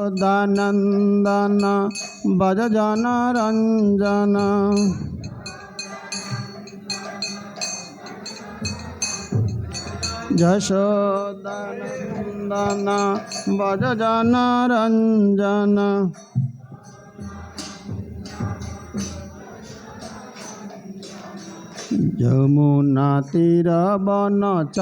यशोदानन्दन भज जनरञ्जन यशोदानन्दन भज जनरञ्जन यमुना तीर वनचारी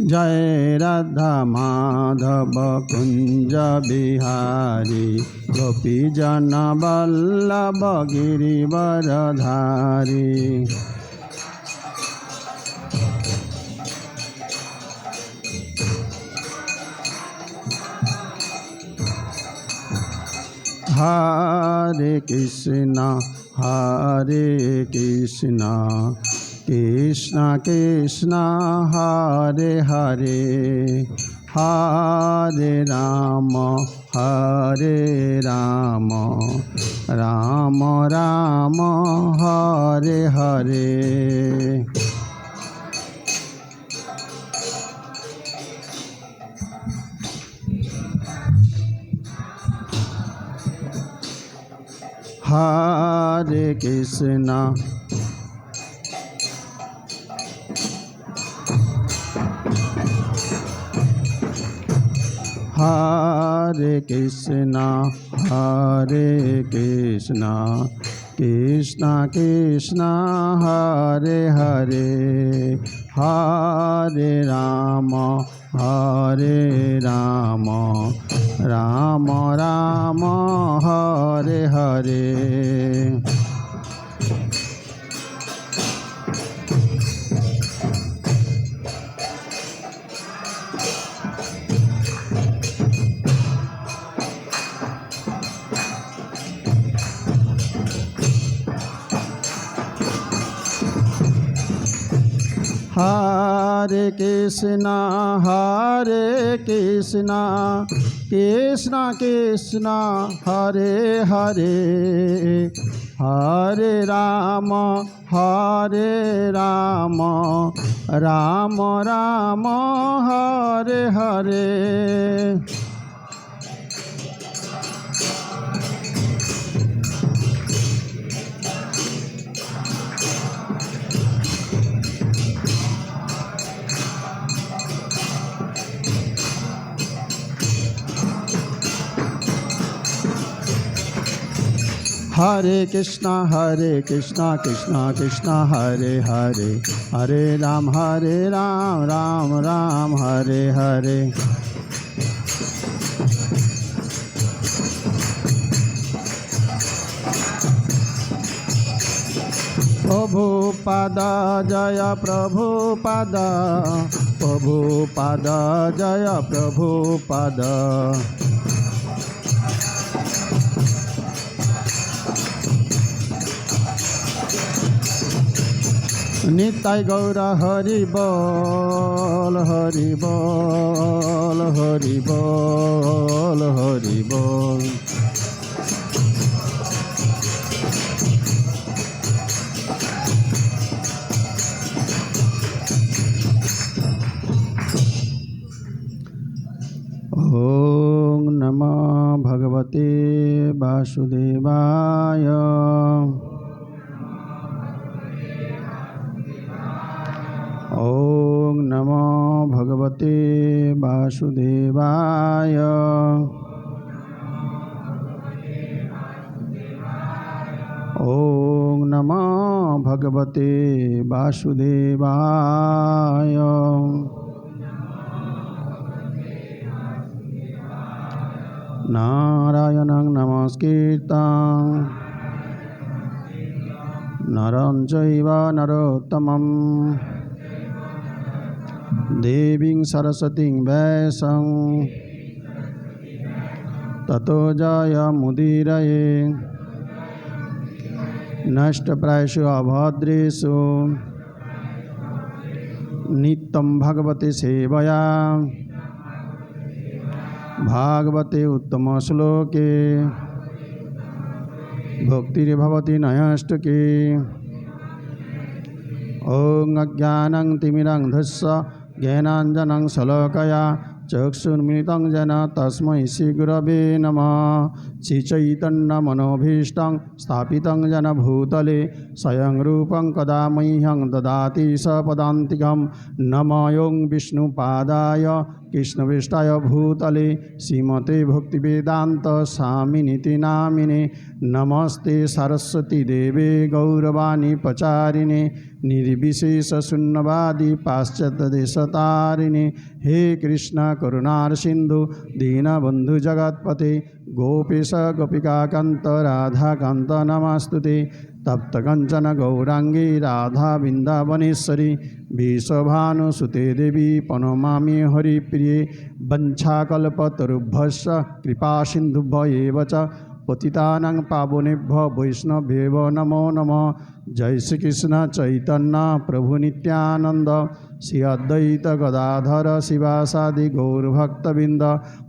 जय राधा माधव कुंज बिहारी गोपी जन वल्लभ गिरिवरधारी हरे कृष्णा कृष्ण कृष्ण हरे हरे हरे राम राम राम हरे हरे हरे कृष्णा हरे कृष्णा कृष्ण कृष्ण हरे हरे हरे राम राम राम हरे हरे हरे कृष्णा कृष्ण कृष्ण हरे हरे हरे राम राम राम हरे हरे हरे कृष्णा कृष्णा कृष्ण हरे हरे हरे राम राम राम हरे हरे प्रभुपाद जय प्रभुपाद जय प्रभुपाद निताय गौर हरि बोल हरि बोल हरि बोल हरि बोल ओम नमः भगवते वासुदेवाय ओम नमो भगवते वासुदेवाय ओम नमो भगवते वासुदेवाय नारायणं नमस्कृतं नरं चैव नरोत्तमं देवीं सरस्वतीं व्यासं ततो जयमुदीरये नष्टप्रायेषु अभद्रेषु नित्यं भगवते सेवया भागवते उत्तम श्लोके भक्तिर्भवति नयष्टके ॐ अज्ञानं तिमिरन्धस्य ज्ञानाञ्जनं शलाकया चक्षुर्मिलितं येन तस्मै श्रीगुरवे नमः। श्रीचैतन्यमनोभीष्टं स्थापितं येन भूतले स्वयं रूपं कदा मह्यं ददाति सपदान्तिकं। नमो विष्णुपादाय कृष्णविष्टाय भूतले श्रीमते भक्तिवेदान्त स्वामिनिति नामिने। नमस्ते सरस्वती देवे गौरवाणी प्रचारिणे निर्विशेष शून्यवादी पाश्चात्य देशतारिणे। हे कृष्ण करुणार सिंधु दीनबंधु जगत्पते गोपेश गोपिकाकांत राधाकांत नमस्तुते। तप्त कंचन गौरांगी राधा वृंदावनेश्वरी विश्वभानुसुते देवी प्रणमामि हरिप्रिये। वंशाकल्पतरुभ्यश्च कृपा सिन्धुभ्य एव च पतितानां पावनेभ्यो वैष्णवेभ्यो नमो नमः। जय श्री कृष्ण चैतन्य प्रभु नित्यानंद श्री अद्वैत गदाधर शिवासादि गौरभक्तबिंद।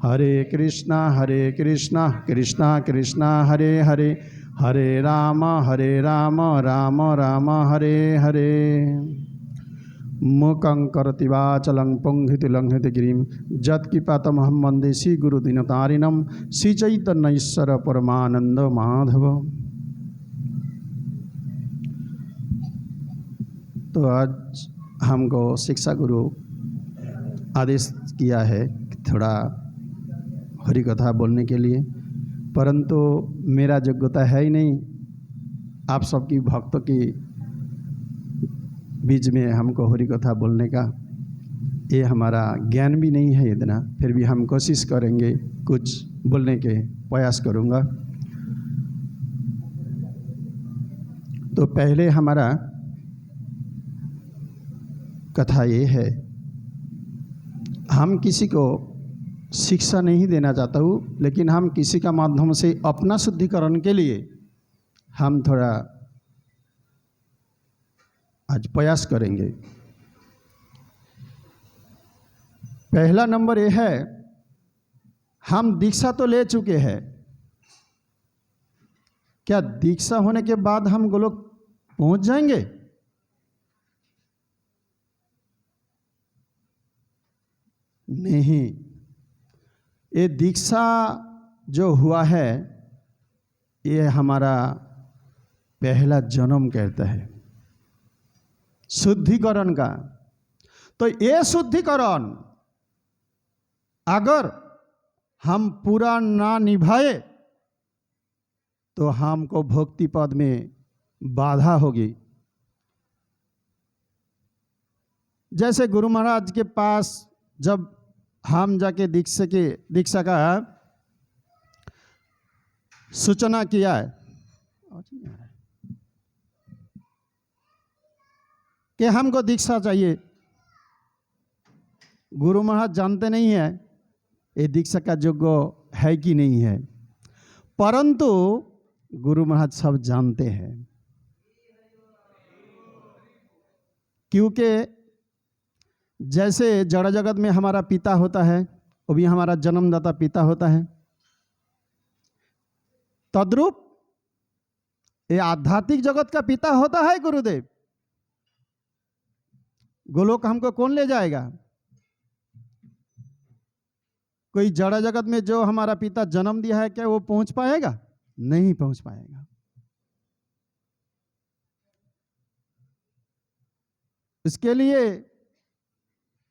हरे कृष्णा कृष्णा कृष्णा हरे हरे हरे राम राम राम हरे हरे। मूकं करोति वाचालं पंगिति लंघयति गिरिं यत्कृपातमहं वन्दे श्री गुरुदीनतारिणं श्री चैतन्य ईश्वर परमानंद माधव। तो आज हमको शिक्षा गुरु आदेश किया है थोड़ा हरि कथा बोलने के लिए, परंतु मेरा योग्यता है ही नहीं आप सबकी भक्तों की बीच में हमको हरि कथा बोलने का। ये हमारा ज्ञान भी नहीं है इतना, फिर भी हम कोशिश करेंगे, कुछ बोलने के प्रयास करूँगा। तो पहले हमारा कथा ये है, हम किसी को शिक्षा नहीं देना चाहता हूँ, लेकिन हम किसी का माध्यम से अपना शुद्धिकरण के लिए हम थोड़ा आज प्रयास करेंगे। पहला नंबर ये है, हम दीक्षा तो ले चुके हैं, क्या दीक्षा होने के बाद हम गोलोक पहुंच जाएंगे? नहीं, ये दीक्षा जो हुआ है ये हमारा पहला जन्म कहता है शुद्धिकरण का। तो ये शुद्धिकरण अगर हम पूरा ना निभाए तो हमको भक्ति पद में बाधा होगी। जैसे गुरु महाराज के पास जब हम जाके दीक्षा का सूचना किया है कि हमको दीक्षा चाहिए, गुरु महाराज जानते नहीं है ये दीक्षा का योग्य है कि नहीं है, परंतु गुरु महाराज सब जानते हैं। क्योंकि जैसे जड़ जगत में हमारा पिता होता है, वो भी हमारा जन्मदाता पिता होता है, तद्रूप ये आध्यात्मिक जगत का पिता होता है गुरुदेव। गोलोक हमको कौन ले जाएगा? कोई जड़ जगत में जो हमारा पिता जन्म दिया है, क्या वो पहुंच पाएगा? नहीं पहुंच पाएगा। इसके लिए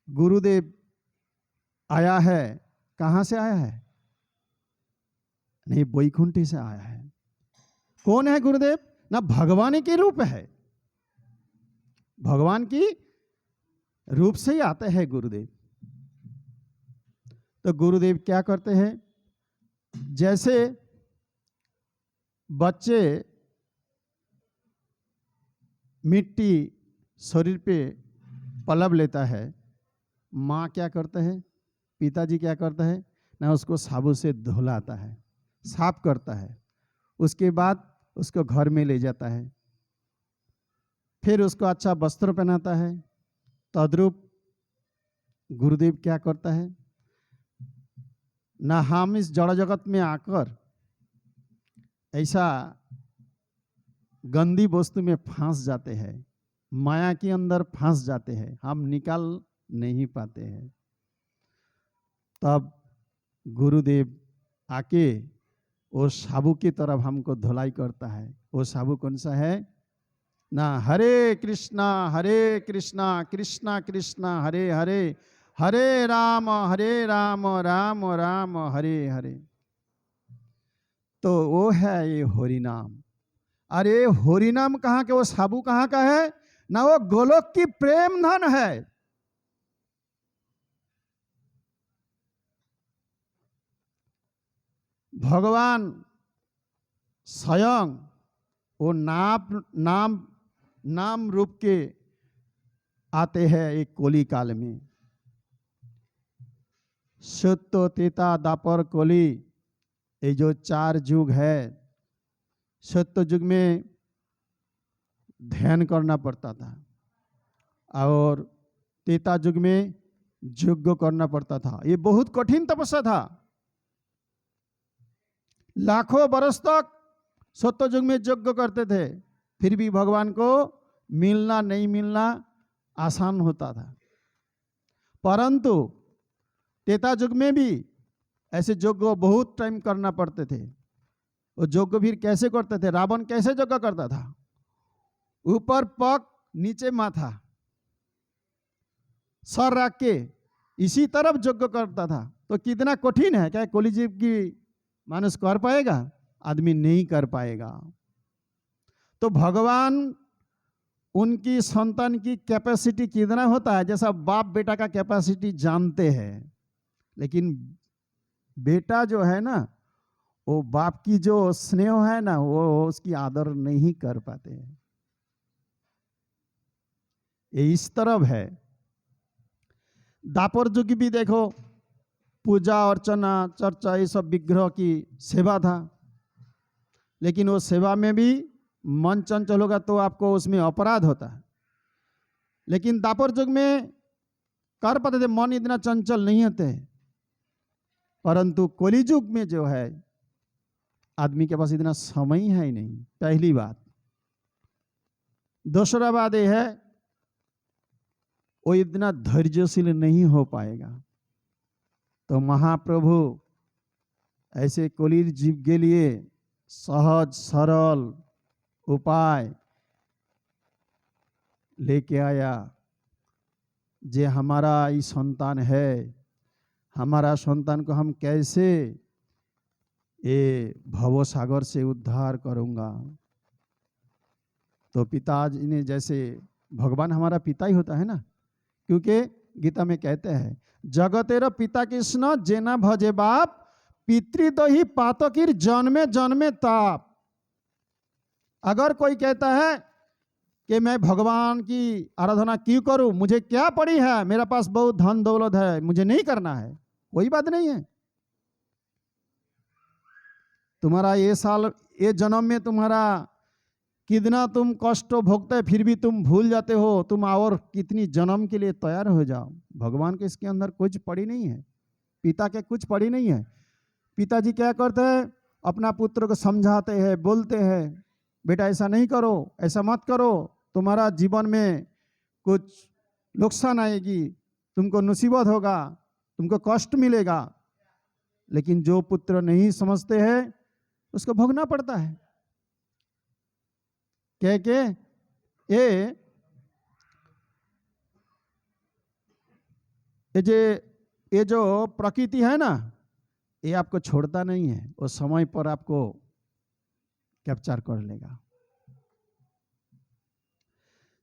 गुरुदेव आया है। कहां से आया है? नहीं, वैकुंठ से आया है। कौन है गुरुदेव? ना भगवान के रूप है, भगवान की रूप से ही आते हैं गुरुदेव। तो गुरुदेव क्या करते हैं? जैसे बच्चे मिट्टी शरीर पे पलब लेता है, माँ क्या करते हैं, पिताजी क्या करते हैं ना, उसको साबुन से धुलाता है, साफ करता है, उसके बाद उसको घर में ले जाता है, फिर उसको अच्छा वस्त्र पहनाता है। तद्रूप गुरुदेव क्या करता है ना, हम इस जड़ जगत में आकर ऐसा गंदी वस्तु में फंस जाते हैं, माया के अंदर फंस जाते हैं, हम निकाल नहीं पाते हैं। तब गुरुदेव आके वो साबु की तरफ हमको धुलाई करता है। वो साबु कौन सा है ना, हरे कृष्णा कृष्णा कृष्णा हरे हरे, हरे राम राम राम हरे हरे। तो वो है ये हरि नाम। अरे हरि नाम कहाँ के, वो साबु कहाँ का है ना, वो गोलोक की प्रेम धन है। भगवान स्वयं वो नाम रूप के आते हैं एक कोली काल में। सत्य त्रेता दापर कोली, ये जो 4 युग है। सत्य युग में ध्यान करना पड़ता था और त्रेता युग में यज्ञ करना पड़ता था। ये बहुत कठिन तपस्या था। लाखों बरस तक सत्य युग में यज्ञ करते थे, फिर भी भगवान को मिलना नहीं मिलना आसान होता था। परंतु त्रेता युग में भी ऐसे यज्ञ बहुत टाइम करना पड़ते थे। वो यज्ञ फिर कैसे करते थे, रावण कैसे यज्ञ करता था, ऊपर पग नीचे माथा, सर रख के इसी तरफ यज्ञ करता था। तो कितना कठिन है, क्या कलियुग की मानुष कर पाएगा? आदमी नहीं कर पाएगा। तो भगवान उनकी संतान की कैपेसिटी कितना होता है, जैसा बाप बेटा का कैपेसिटी जानते हैं, लेकिन बेटा जो है ना, वो बाप की जो स्नेह है ना, वो उसकी आदर नहीं कर पाते हैं। ये इस तरफ है। दापर युग भी देखो, पूजा अर्चना चर्चा ये सब विग्रह की सेवा था, लेकिन वो सेवा में भी मन चंचल होगा तो आपको उसमें अपराध होता है। लेकिन दापर युग में कर पाते थे, मन इतना चंचल नहीं होते। परंतु कलियुग में जो है आदमी के पास इतना समय है ही नहीं, पहली बात। दूसरा बात यह है, वो इतना धैर्यशील नहीं हो पाएगा। तो महाप्रभु ऐसे कलियुग जीव के लिए सहज सरल उपाय लेके आया। जे हमारा ये संतान है, हमारा संतान को हम कैसे ये भव सागर से उद्धार करूंगा। तो पिताजी ने, जैसे भगवान हमारा पिता ही होता है ना, क्योंकि गीता में कहते हैं जगतेर पिता कृष्ण जेना भजे बाप, पितृदही पातकीर जन्मे जन्मे ताप। अगर कोई कहता है कि मैं भगवान की आराधना क्यों करूं, मुझे क्या पड़ी है, मेरा पास बहुत धन दौलत है, मुझे नहीं करना है, कोई बात नहीं है। तुम्हारा ये साल ये जन्म में तुम्हारा कितना तुम कष्ट भोगते, फिर भी तुम भूल जाते हो, तुम और कितनी जन्म के लिए तैयार हो जाओ। भगवान के इसके अंदर कुछ पड़ी नहीं है, पिता के कुछ पड़ी नहीं है। पिताजी क्या करते हैं, अपना पुत्र को समझाते हैं, बोलते हैं बेटा ऐसा नहीं करो, ऐसा मत करो, तुम्हारा जीवन में कुछ नुकसान आएगी, तुमको मुसीबत होगा, तुमको कष्ट मिलेगा। लेकिन जो पुत्र नहीं समझते हैं उसको भोगना पड़ता है। कह के ये जो प्रकृति है ना, ये आपको छोड़ता नहीं है, वो समय पर आपको कैप्चर कर लेगा।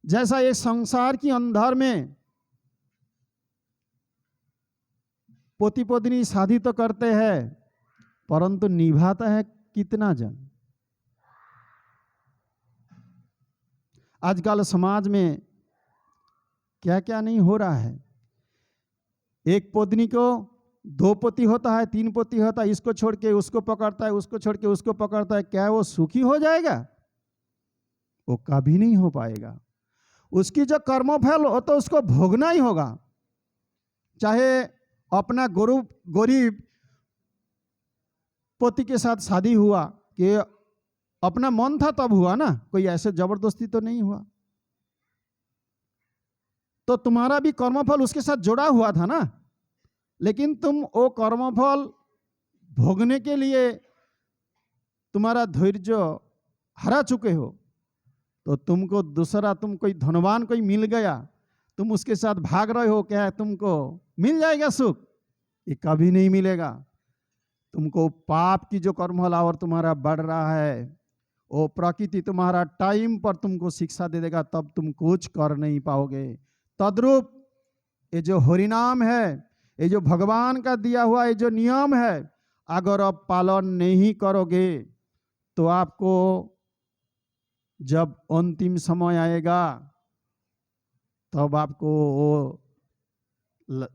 जैसा ये संसार की अंधार में पोती पोतनी शादी तो करते हैं, परंतु निभाता है कितना जन। आजकल समाज में क्या क्या नहीं हो रहा है। एक पत्नी को 2 पति होता है, 3 पति होता है, इसको छोड़ के उसको पकड़ता है, उसको छोड़ के उसको पकड़ता है। क्या वो सुखी हो जाएगा? वो कभी नहीं हो पाएगा। उसकी जो कर्मफल हो तो उसको भोगना ही होगा। चाहे अपना गरीब पति के साथ शादी हुआ कि अपना मन था तब हुआ ना, कोई ऐसे जबरदस्ती तो नहीं हुआ। तो तुम्हारा भी कर्मफल उसके साथ जुड़ा हुआ था ना, लेकिन तुम वो कर्मफल भोगने के लिए तुम्हारा धैर्य हरा चुके हो, तो तुमको दूसरा, तुम कोई धनवान कोई मिल गया, तुम उसके साथ भाग रहे हो, क्या है तुमको मिल जाएगा सुख? ये कभी नहीं मिलेगा। तुमको पाप की जो कर्मफल और तुम्हारा बढ़ रहा है, वो प्रकृति तुम्हारा टाइम पर तुमको शिक्षा दे देगा, तब तुम कुछ कर नहीं पाओगे। तद्रूप ये जो हरिनाम है, ये जो भगवान का दिया हुआ ये जो नियम है, अगर आप पालन नहीं करोगे तो आपको जब अंतिम समय आएगा तब आपको वो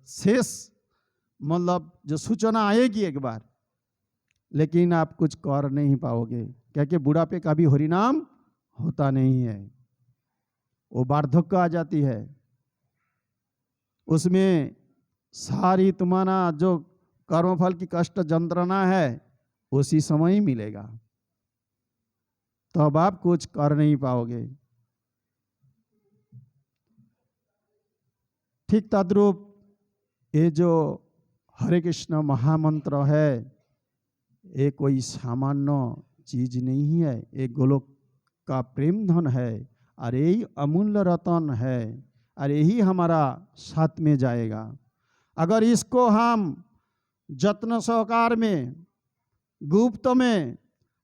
शेष मतलब जो सूचना आएगी एक बार, लेकिन आप कुछ कर नहीं पाओगे, क्योंकि बुढ़ापे का भी हरिनाम होता नहीं है। वो वार्धक्य आ जाती है, उसमें सारी तुम्हारा जो कर्मफल की कष्ट यंत्रणा है उसी समय ही मिलेगा, तो अब आप कुछ कर नहीं पाओगे। ठीक तद्रूप ये जो हरे कृष्ण महामंत्र है, ये कोई सामान्य चीज नहीं है, ये गोलोक का प्रेम धन है, और यही अमूल्य रतन है, और यही हमारा साथ में जाएगा। अगर इसको हम जत्न सहकार में, गुप्त में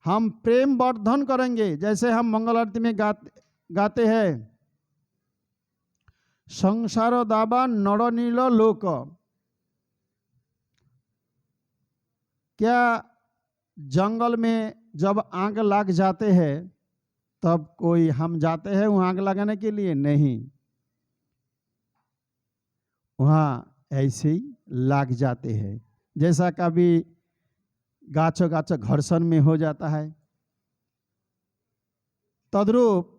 हम प्रेम वर्धन करेंगे, जैसे हम मंगल आरती में गाते हैं, संसार दावा नरनील लोक, क्या जंगल में जब आग लग जाते हैं तब कोई हम जाते हैं वहां आग लगाने के लिए? नहीं, वहां ऐसे ही लग जाते हैं। जैसा कभी गाछो गाछो घर्षण में हो जाता है, तद्रूप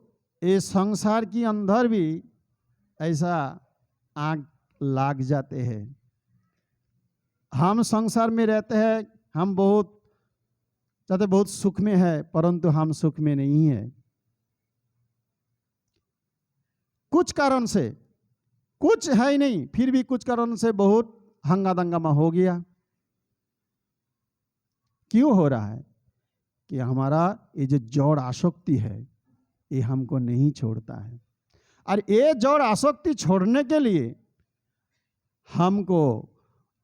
ये संसार के अंदर भी ऐसा आग लग जाते हैं। हम संसार में रहते हैं, हम बहुत सुख में है, परंतु हम सुख में नहीं है। कुछ कारण से, कुछ है ही नहीं, फिर भी कुछ कारण से बहुत हंगा दंगामा हो गया। क्यों हो रहा है? कि हमारा ये जो जड़ आसक्ति है ये हमको नहीं छोड़ता है, और ये जड़ आसक्ति छोड़ने के लिए हमको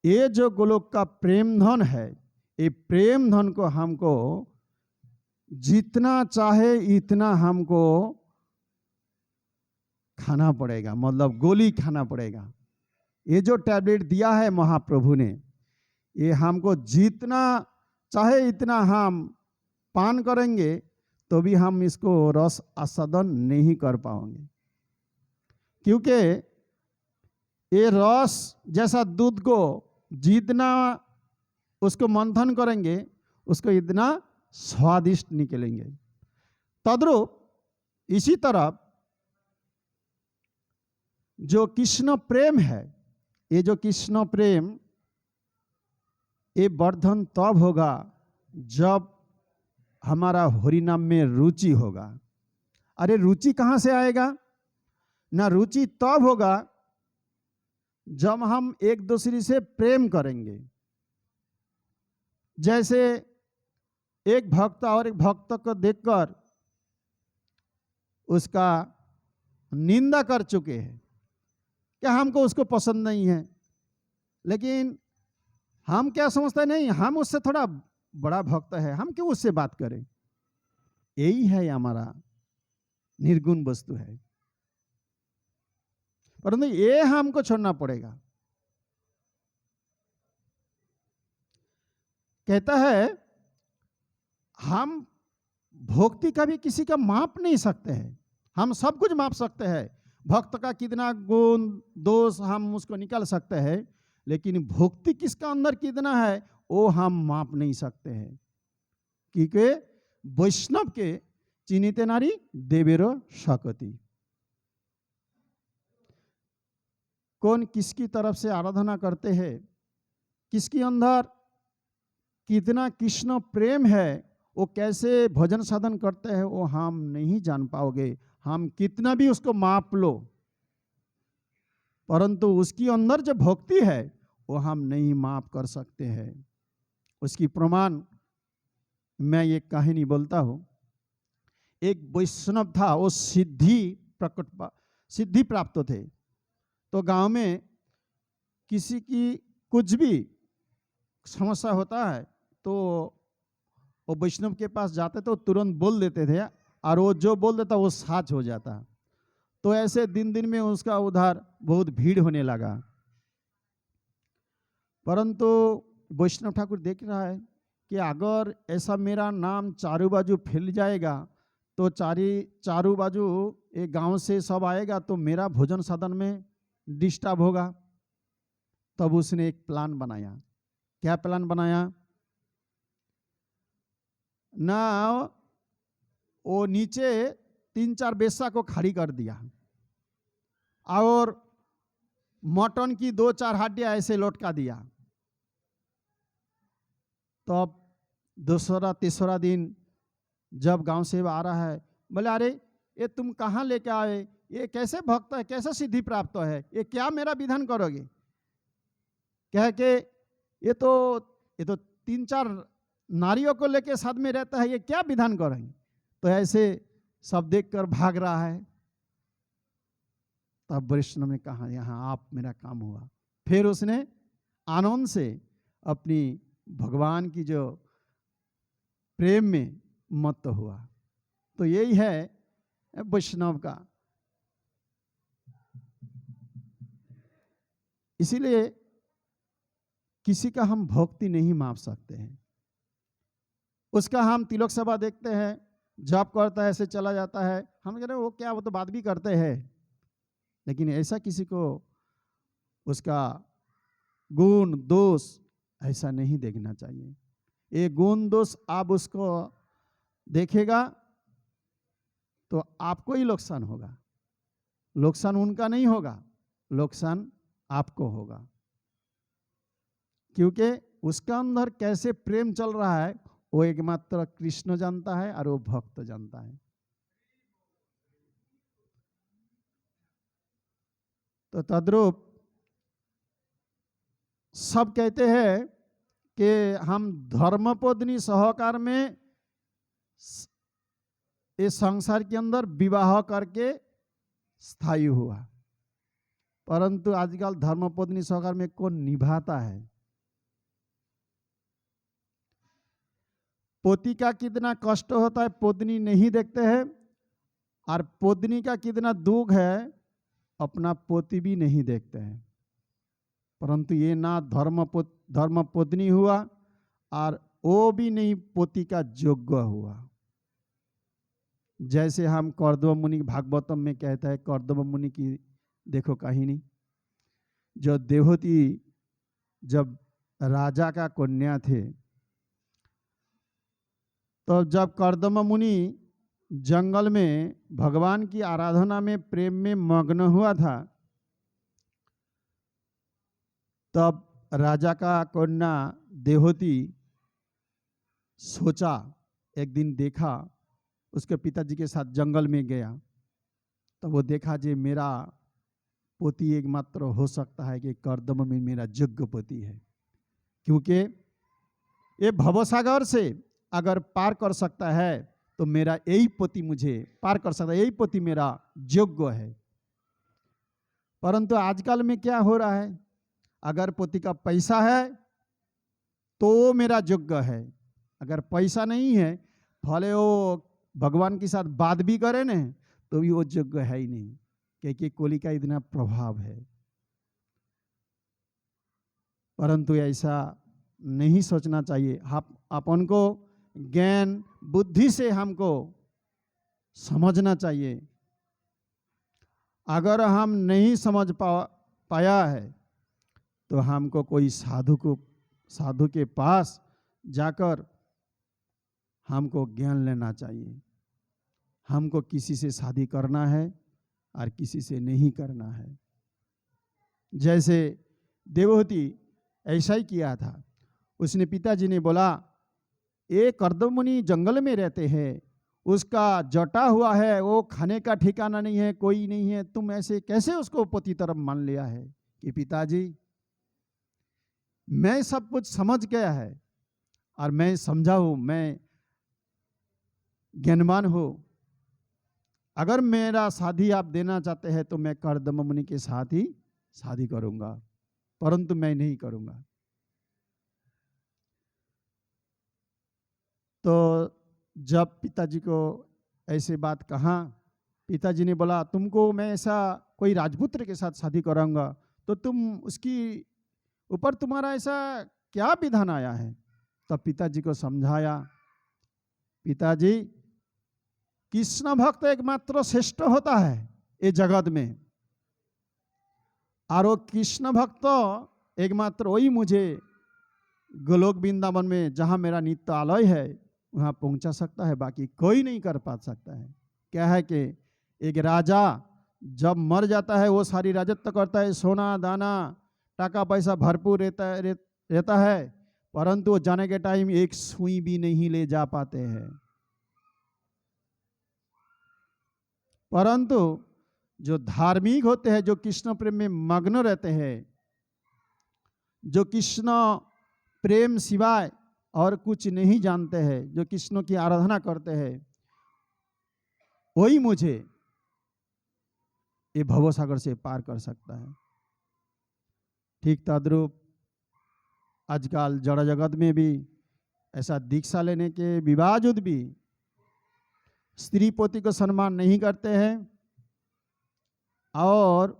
ये जो गोलोक का प्रेम धन है, ये प्रेम धन को हमको जितना चाहे इतना हमको खाना पड़ेगा, मतलब गोली खाना पड़ेगा। ये जो टैबलेट दिया है महाप्रभु ने, ये हमको जितना चाहे इतना हम पान करेंगे तो भी हम इसको रस आस्वादन नहीं कर पाएंगे, क्योंकि ये रस जैसा दूध को जितना उसको मंथन करेंगे उसको इतना स्वादिष्ट निकलेंगे। तद्रूप इसी तरह जो कृष्ण प्रेम है, ये जो कृष्ण प्रेम ये वर्धन तब होगा जब हमारा हरिनाम में रुचि होगा। अरे रुचि कहाँ से आएगा? ना रुचि तब होगा जब हम एक दूसरे से प्रेम करेंगे। जैसे एक भक्त और एक भक्त को देखकर उसका निंदा कर चुके हैं, क्या हमको उसको पसंद नहीं है, लेकिन हम क्या समझते हैं, नहीं हम उससे थोड़ा बड़ा भक्त है, हम क्यों उससे बात करें। यही है हमारा निर्गुण वस्तु है, परंतु ये हमको छोड़ना पड़ेगा। कहता है हम भक्ति का भी किसी का माप नहीं सकते हैं, हम सब कुछ माप सकते हैं, भक्त का कितना गुण दोष हम उसको निकाल सकते हैं, लेकिन भक्ति किसका अंदर कितना है वो हम माप नहीं सकते हैं, क्योंकि वैष्णव के चिन्हिते नारी देवेरो शक्ति। कौन किसकी तरफ से आराधना करते हैं, किसके अंदर कितना कृष्ण प्रेम है, वो कैसे भजन साधन करते हैं वो हम नहीं जान पाओगे, हम कितना भी उसको माप लो। परंतु उसकी अंदर जो भक्ति है वो हम नहीं माफ कर सकते हैं। उसकी प्रमाण मैं ये कहानी बोलता हूँ। एक वैष्णव था, वो सिद्धि प्राप्त थे। तो गांव में किसी की कुछ भी समस्या होता है तो वो वैष्णव के पास जाते तो तुरंत बोल देते थे, और वो जो बोल देता वो सच हो जाता। तो ऐसे दिन दिन में उसका उधर बहुत भीड़ होने लगा। परंतु वैष्णव ठाकुर देख रहा है कि अगर ऐसा मेरा नाम चारों बाजू फैल जाएगा तो चारों बाजू एक गांव से सब आएगा तो मेरा भोजन साधन में डिस्टर्ब होगा। तब उसने एक प्लान बनाया। क्या प्लान बनाया ना, वो नीचे 3-4 बेस्सा को खड़ी कर दिया और मटन की 2-4 हड्डियां ऐसे लौटका दिया। तो अब दूसरा तीसरा दिन जब गांव से आ रहा है, बोले अरे ये तुम कहाँ लेके आए, ये कैसे भक्त है, कैसे सिद्धि प्राप्त है, ये क्या मेरा विधान करोगे? कह के ये तो 3-4 नारियों को लेके साथ में रहता है, ये क्या विधान करेंगे? तो ऐसे सब देखकर भाग रहा है। तब वैष्णव ने कहा यहाँ आप मेरा काम हुआ। फिर उसने आनंद से अपनी भगवान की जो प्रेम में मत हुआ। तो यही है वैष्णव का। इसीलिए किसी का हम भक्ति नहीं माप सकते हैं। उसका हम तिलक सभा देखते हैं, जप करता है, ऐसे चला जाता है, हम कह रहे हैं वो क्या, वो तो बात भी करते हैं। लेकिन ऐसा किसी को उसका गुण दोष ऐसा नहीं देखना चाहिए। ये गुण दोष आप उसको देखेगा तो आपको ही नुकसान होगा, नुकसान उनका नहीं होगा, नुकसान आपको होगा। क्योंकि उसका अंदर कैसे प्रेम चल रहा है वो एकमात्र कृष्ण जानता है और वो भक्त जानता है। तो तद्रूप सब कहते हैं कि हम धर्मपत्नी सहकार में इस संसार के अंदर विवाह करके स्थायी हुआ, परंतु आजकल धर्मपत्नी सहकार में कौन निभाता है? पोती का कितना कष्ट होता है पत्नी नहीं देखते हैं, और पत्नी का कितना दुख है अपना पोती भी नहीं देखते हैं। परंतु ये ना धर्म पत्नी हुआ और वो भी नहीं पोती का योग्य हुआ। जैसे हम कर्दम मुनि भागवतम में कहता है, कर्दम मुनि की देखो कहानी। जो देवहूति जब राजा का कन्या थे, तो जब कर्दम मुनि जंगल में भगवान की आराधना में प्रेम में मग्न हुआ था, तब राजा का कन्या देवहूति सोचा, एक दिन देखा, उसके पिताजी के साथ जंगल में गया, तो वो देखा जे मेरा पोती एकमात्र हो सकता है कि कर्दम में मेरा योग्य पोती है, क्योंकि ये भवसागर से अगर पार कर सकता है तो मेरा यही पोती मुझे पार कर सकता है, यही पोती मेरा योग्य है। परंतु आजकल में क्या हो रहा है, अगर पोती का पैसा है तो वो मेरा योग्य है, अगर पैसा नहीं है भले वो भगवान के साथ बात भी करे न तो भी वो योग्य है ही नहीं, क्योंकि कोली का इतना प्रभाव है। परंतु ऐसा नहीं सोचना चाहिए। अपन को ज्ञान बुद्धि से हमको समझना चाहिए। अगर हम नहीं समझ पाया है तो हमको कोई साधु के पास जाकर हमको ज्ञान लेना चाहिए। हमको किसी से शादी करना है और किसी से नहीं करना है। जैसे देवहूति ऐसा ही किया था। उसने पिताजी ने बोला, ये कर्दम मुनि जंगल में रहते हैं, उसका जटा हुआ है, वो खाने का ठिकाना नहीं है, कोई नहीं है, तुम ऐसे कैसे उसको पति तरफ मान लिया है? कि पिताजी, मैं सब कुछ समझ गया है और मैं समझा हूं, मैं ज्ञानवान हूं। अगर मेरा शादी आप देना चाहते हैं तो मैं कर्दम मुनि के साथ ही शादी करूंगा, परंतु मैं नहीं करूंगा। तो जब पिताजी को ऐसे बात कहा, पिताजी ने बोला, तुमको मैं ऐसा कोई राजपुत्र के साथ शादी कराऊंगा तो तुम उसकी ऊपर तुम्हारा ऐसा क्या विधान आया है? तब पिताजी को समझाया, पिताजी, कृष्ण भक्त एकमात्र श्रेष्ठ होता है ये जगत में, और वो कृष्ण भक्त एकमात्र वही मुझे गोलोक वृंदावन में जहाँ मेरा नित्य आलय है वहाँ पहुँचा सकता है, बाकी कोई नहीं कर पा सकता है। क्या है कि एक राजा जब मर जाता है वो सारी राजत्व करता है, सोना दाना टाका पैसा भरपूर रहता है, परंतु जाने के टाइम एक सुई भी नहीं ले जा पाते हैं। परंतु जो धार्मिक होते हैं, जो कृष्ण प्रेम में मग्न रहते हैं, जो कृष्ण प्रेम सिवाय और कुछ नहीं जानते हैं, जो कृष्ण की आराधना करते हैं, वही मुझे ये भवसागर से पार कर सकता है। ठीक तद्रूप आजकल जड़ जगत में भी ऐसा दीक्षा लेने के विवाजुद भी स्त्री पति को सम्मान नहीं करते हैं, और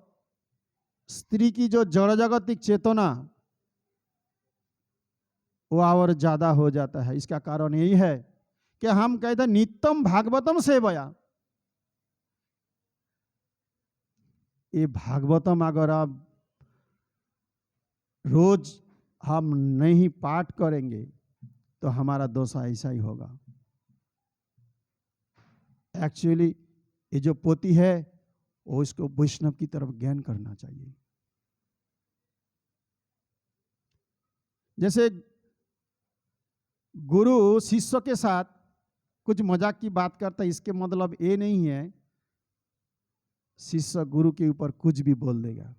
स्त्री की जो जड़ जगतिक चेतना वो और ज्यादा हो जाता है। इसका कारण यही है कि हम कहते हैं नित्यम भागवतम सेवया। ये भागवतम अगर आप रोज हम नहीं पाठ करेंगे तो हमारा दोषा ऐसा ही होगा। एक्चुअली ये जो पोती है वो इसको वैष्णव की तरफ ज्ञान करना चाहिए। जैसे गुरु शिष्य के साथ कुछ मजाक की बात करता है, इसके मतलब ये नहीं है शिष्य गुरु के ऊपर कुछ भी बोल देगा।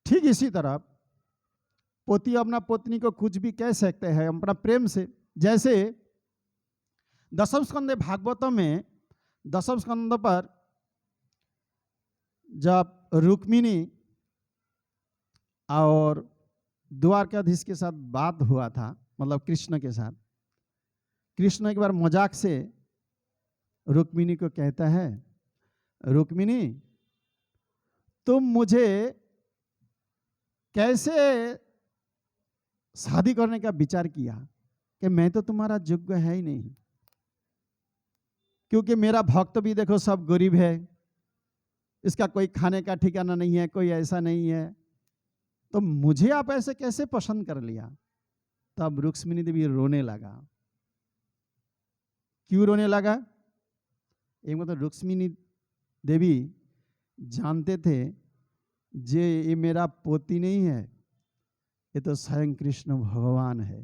ठीक इसी तरह पोती अपना पत्नी को कुछ भी कह सकते हैं अपना प्रेम से। जैसे दशम स्कंद भागवतम में दशम स्कंद पर जब रुक्मिणी और द्वारकाधीश के साथ बात हुआ था, मतलब कृष्ण के साथ, कृष्ण एक बार मजाक से रुक्मिणी को कहता है, रुक्मिणी तुम मुझे कैसे शादी करने का विचार किया कि मैं तो तुम्हारा योग्य है ही नहीं, क्योंकि मेरा भक्त भी देखो सब गरीब है, इसका कोई खाने का ठिकाना नहीं है, कोई ऐसा नहीं है, तो मुझे आप ऐसे कैसे पसंद कर लिया? तब रुक्मिणी देवी रोने लगा। क्यों रोने लगा? एक मतलब रुक्मिणी देवी जानते थे जे ये मेरा पोती नहीं है, ये तो स्वयं कृष्ण भगवान है।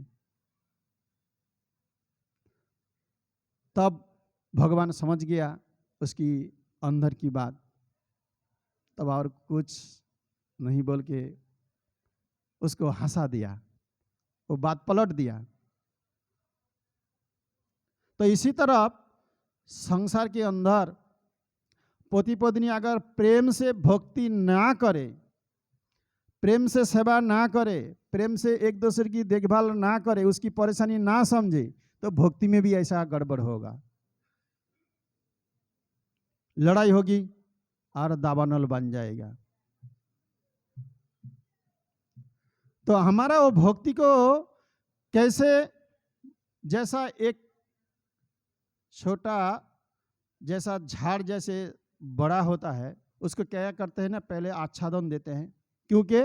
तब भगवान समझ गया उसकी अंदर की बात, तब और कुछ नहीं बोल के उसको हंसा दिया, वो बात पलट दिया। तो इसी तरह संसार के अंदर पति पत्नी अगर प्रेम से भक्ति ना करे, प्रेम से सेवा ना करे, प्रेम से एक दूसरे की देखभाल ना करे, उसकी परेशानी ना समझे, तो भक्ति में भी ऐसा गड़बड़ होगा, लड़ाई होगी और दावानल बन जाएगा। तो हमारा वो भक्ति को कैसे, जैसा एक छोटा जैसा झाड़ जैसे बड़ा होता है, उसको क्या करते हैं ना, पहले आच्छादन देते हैं, क्योंकि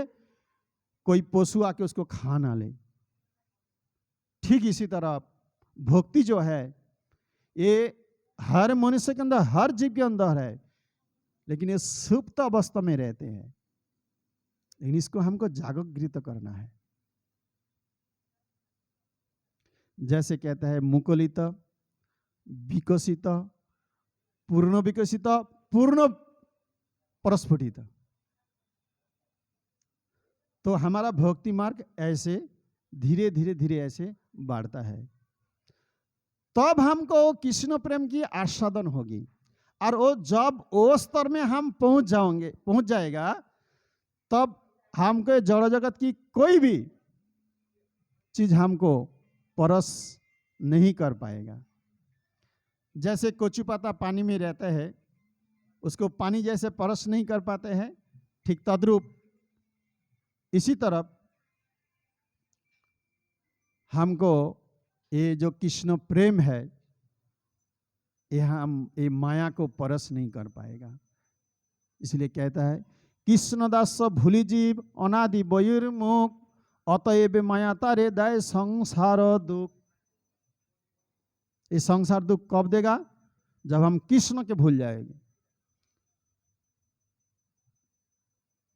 कोई पशु आके उसको खा ना ले। ठीक इसी तरह भक्ति जो है ये हर मनुष्य के अंदर, हर जीव के अंदर है, लेकिन ये सुप्त अवस्था में रहते हैं, लेकिन इसको हमको जागृत करना है। जैसे कहता है मुकुलित, विकसित, पूर्ण विकसित, पूर्ण प्रस्फुटित। तो हमारा भक्ति मार्ग ऐसे धीरे धीरे धीरे ऐसे बढ़ता है। तब हमको कृष्ण प्रेम की आस्वादन होगी, और वो जब वो स्तर में हम पहुंच जाएगा, तब हमको जड़ जगत की कोई भी चीज हमको परस नहीं कर पाएगा। जैसे कोचू पाता पानी में रहता है, उसको पानी जैसे परस नहीं कर पाते हैं, ठीक तद्रूप इसी तरफ हमको ये जो कृष्ण प्रेम है, ये माया को परस नहीं कर पाएगा। इसलिए कहता है कृष्ण दास भूली जीव अनादि बयुर्मुख, अतएव माया तारे दाय संसार दुख। ये संसार दुख कब देगा? जब हम कृष्ण के भूल जाएंगे।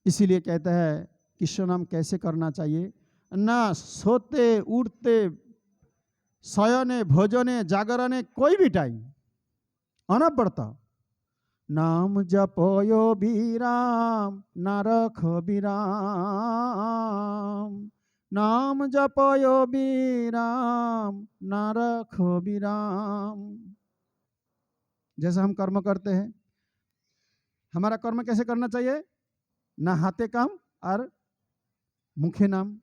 इसीलिए कहता है कृष्ण नाम कैसे करना चाहिए? ना सोते उठते शयने भोजने जागरणे कोई भी टाइम अनवरत नाम जपयो विराम ना रख विराम, नाम जपयो विराम ना रख विराम। जैसे हम कर्म करते हैं, हमारा कर्म कैसे करना चाहिए? ना हाथे काम और मुखे नाम।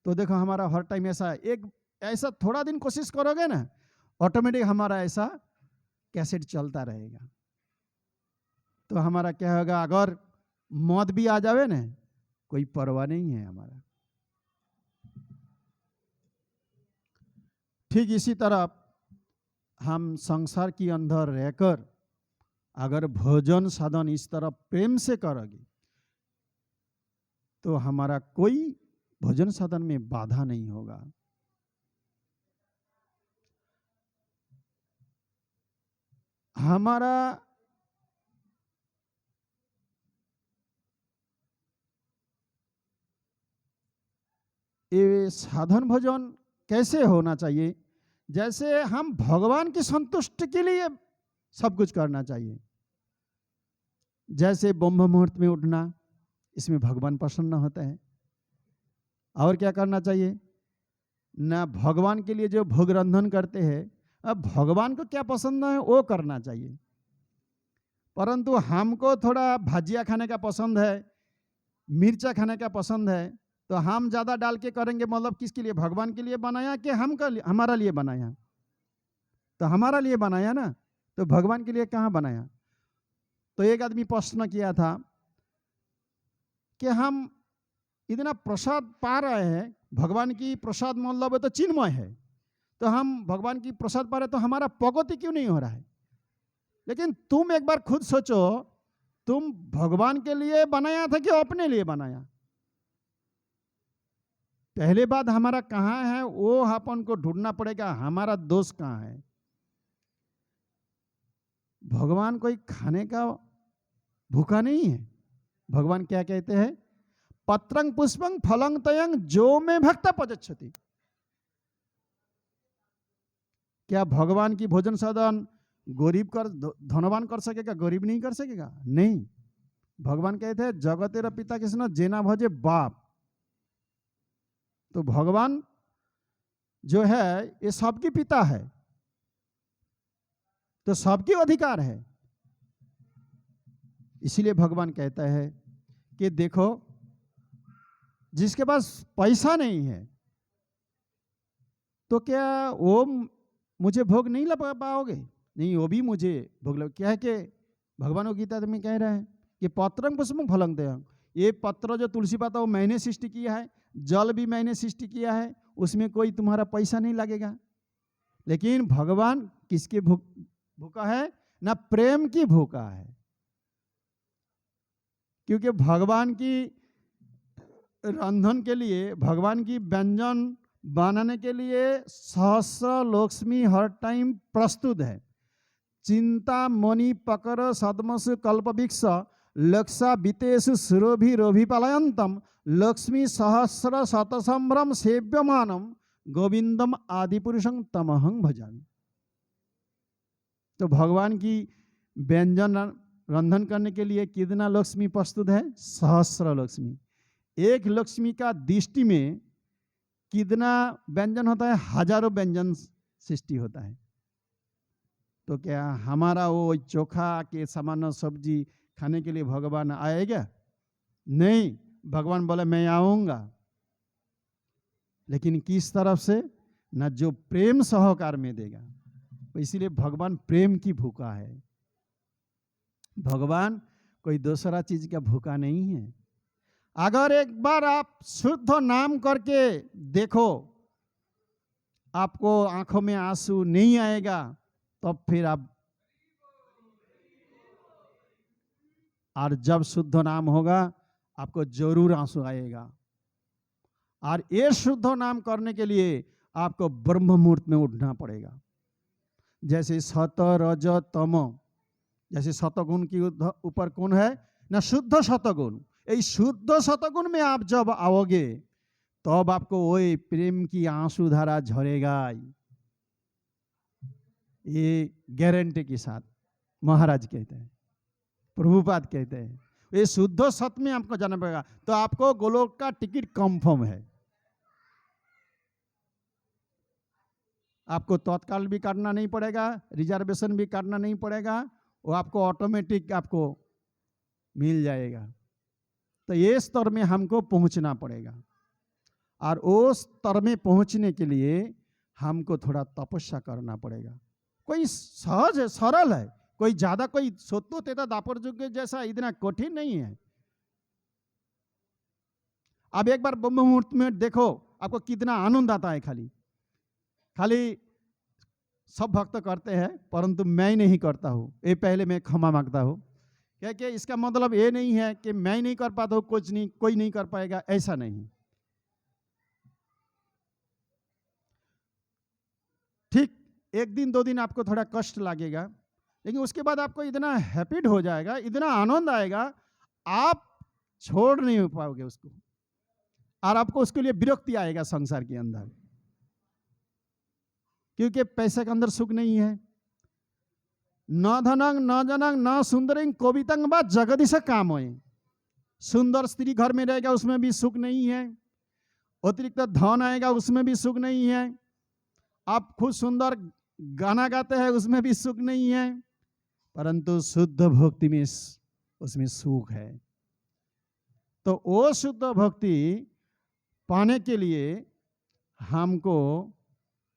तो देखो हमारा हर टाइम ऐसा थोड़ा दिन कोशिश करोगे ना, ऑटोमेटिक हमारा ऐसा कैसेट चलता रहेगा। तो हमारा क्या होगा? अगर मौत भी आ जावे ना, कोई परवाह नहीं है हमारा। ठीक इसी तरह हम संसार के अंदर रहकर अगर भोजन साधन इस तरह प्रेम से करोगे, तो हमारा कोई भोजन साधन में बाधा नहीं होगा। हमारा ये साधन भोजन कैसे होना चाहिए? जैसे हम भगवान की संतुष्टि के लिए सब कुछ करना चाहिए। जैसे ब्रह्म मुहूर्त में उठना, इसमें भगवान प्रसन्न होता है। और क्या करना चाहिए? ना भगवान के लिए जो भोग रंधन करते हैं, अब भगवान को क्या पसंद है वो करना चाहिए। परंतु हमको थोड़ा भजिया खाने का पसंद है, मिर्चा खाने का पसंद है, तो हम ज़्यादा डाल के करेंगे। मतलब किसके लिए? भगवान के लिए बनाया कि हमारा लिए बनाया? तो हमारा लिए बनाया ना, तो भगवान के लिए कहाँ बनाया? तो एक आदमी प्रश्न किया था कि हम इतना प्रसाद पा रहे हैं, भगवान की प्रसाद मतलब तो चिन्मय है, तो हम भगवान की प्रसाद पा रहे, तो हमारा प्रगति क्यों नहीं हो रहा है? लेकिन तुम एक बार खुद सोचो, तुम भगवान के लिए बनाया था कि अपने लिए बनाया? पहले बात हमारा कहाँ है वो अपन को ढूंढना पड़ेगा। हमारा दोष कहाँ है? भगवान कोई खाने का भूखा नहीं है। भगवान क्या कहते हैं? पत्रंग पुष्पंग फलंग तयंग जो में भक्त पजच्छति। क्या भगवान की भोजन साधन गरीब कर धनवान कर सकेगा? गरीब नहीं कर सकेगा? नहीं। भगवान कहते हैं जगतेर पिता कृष्ण जेना भजे बाप। तो भगवान जो है ये सबकी पिता है, तो सबकी अधिकार है। इसीलिए भगवान कहता है कि देखो, जिसके पास पैसा नहीं है तो क्या वो मुझे भोग नहीं लगा पाओगे? नहीं, वो भी मुझे भोग लग। क्या है कि भगवान गीता में कह रहे हैं कि पत्रंग पुष्पंग फलंग तयंग, ये पत्र जो तुलसी पाता वो मैंने सृष्टि किया है, जल भी मैंने सृष्टि किया है, उसमें कोई तुम्हारा पैसा नहीं लगेगा। लेकिन भगवान किसके भूखा है? ना प्रेम की भूखा है। क्योंकि भगवान की रंधन के लिए, भगवान की व्यंजन बनाने के लिए सहस्र लक्ष्मी हर टाइम प्रस्तुत है। चिंता मणि पकर सदमसु कल्पवृक्ष लक्षा बीतेषु सुरभि रोभि पलायंतम लक्ष्मी सहस्र शत संभ्रम सेव्यमानम गोविंदम आदि पुरुषं तमहं भजामि। तो भगवान की व्यंजन रंधन करने के लिए कितना लक्ष्मी प्रस्तुत है? सहस्र लक्ष्मी। एक लक्ष्मी का दृष्टि में कितना व्यंजन होता है? हजारों व्यंजन सृष्टि होता है। तो क्या हमारा वो चोखा के सामान्य सब्जी खाने के लिए भगवान आएगा? नहीं, भगवान बोले मैं आऊंगा, लेकिन किस तरफ से? न जो प्रेम सहकार में देगा। तो इसीलिए भगवान प्रेम की भूखा है। भगवान कोई दूसरा चीज का भूखा नहीं है। अगर एक बार आप शुद्ध नाम करके देखो, आपको आंखों में आंसू नहीं आएगा, तब फिर आप, और जब शुद्ध नाम होगा आपको जरूर आंसू आएगा। और ये शुद्ध नाम करने के लिए आपको ब्रह्म मुहूर्त में उठना पड़ेगा। जैसे सत रज तम, जैसे सतगुण के ऊपर कौन है? ना शुद्ध सतगुण। इस शुद्ध सतगुण में आप जब आओगे तब आपको वही प्रेम की आंसू धारा झरेगा, ये गारंटी के साथ महाराज कहते हैं, प्रभुपाद कहते हैं। ये शुद्ध सत्य में आपको जाना पड़ेगा, तो आपको गोलोक का टिकट कंफर्म है। आपको तत्काल भी काटना नहीं पड़ेगा, रिजर्वेशन भी काटना नहीं पड़ेगा, वो आपको ऑटोमेटिक आपको मिल जाएगा। तो ये स्तर में हमको पहुंचना पड़ेगा, और उस स्तर में पहुंचने के लिए हमको थोड़ा तपस्या करना पड़ेगा। कोई सहज है, सरल है, कोई ज्यादा कोई सोतो तेता दापर जुग जैसा इतना कठिन नहीं है। अब एक बार ब्रह्म मुहूर्त में देखो, आपको कितना आनंद आता है। खाली सब भक्त करते हैं, परंतु मैं नहीं करता हूँ, ये पहले मैं क्षमा मांगता हूँ। क्योंकि इसका मतलब ये नहीं है कि मैं नहीं कर पाता हूँ, कुछ नहीं, कोई नहीं कर पाएगा, ऐसा नहीं। ठीक, एक दिन दो दिन आपको थोड़ा कष्ट लगेगा, लेकिन उसके बाद आपको इतना हैप्पी हो जाएगा, इतना आनंद आएगा, आप छोड़ नहीं हो पाओगे उसको, और आपको उसके लिए विरक्ति आएगा संसार के अंदर। क्योंकि पैसे के अंदर सुख नहीं है। न धनंग न जनंग न सुंदरिंग कवितंग बा जगदीश काम है। सुंदर स्त्री घर में रहेगा, उसमें भी सुख नहीं है। अतिरिक्त धन आएगा, उसमें भी सुख नहीं है। आप खुद सुंदर गाना गाते हैं, उसमें भी सुख नहीं है। परंतु शुद्ध भक्ति में उसमें सुख है। तो वो शुद्ध भक्ति पाने के लिए हमको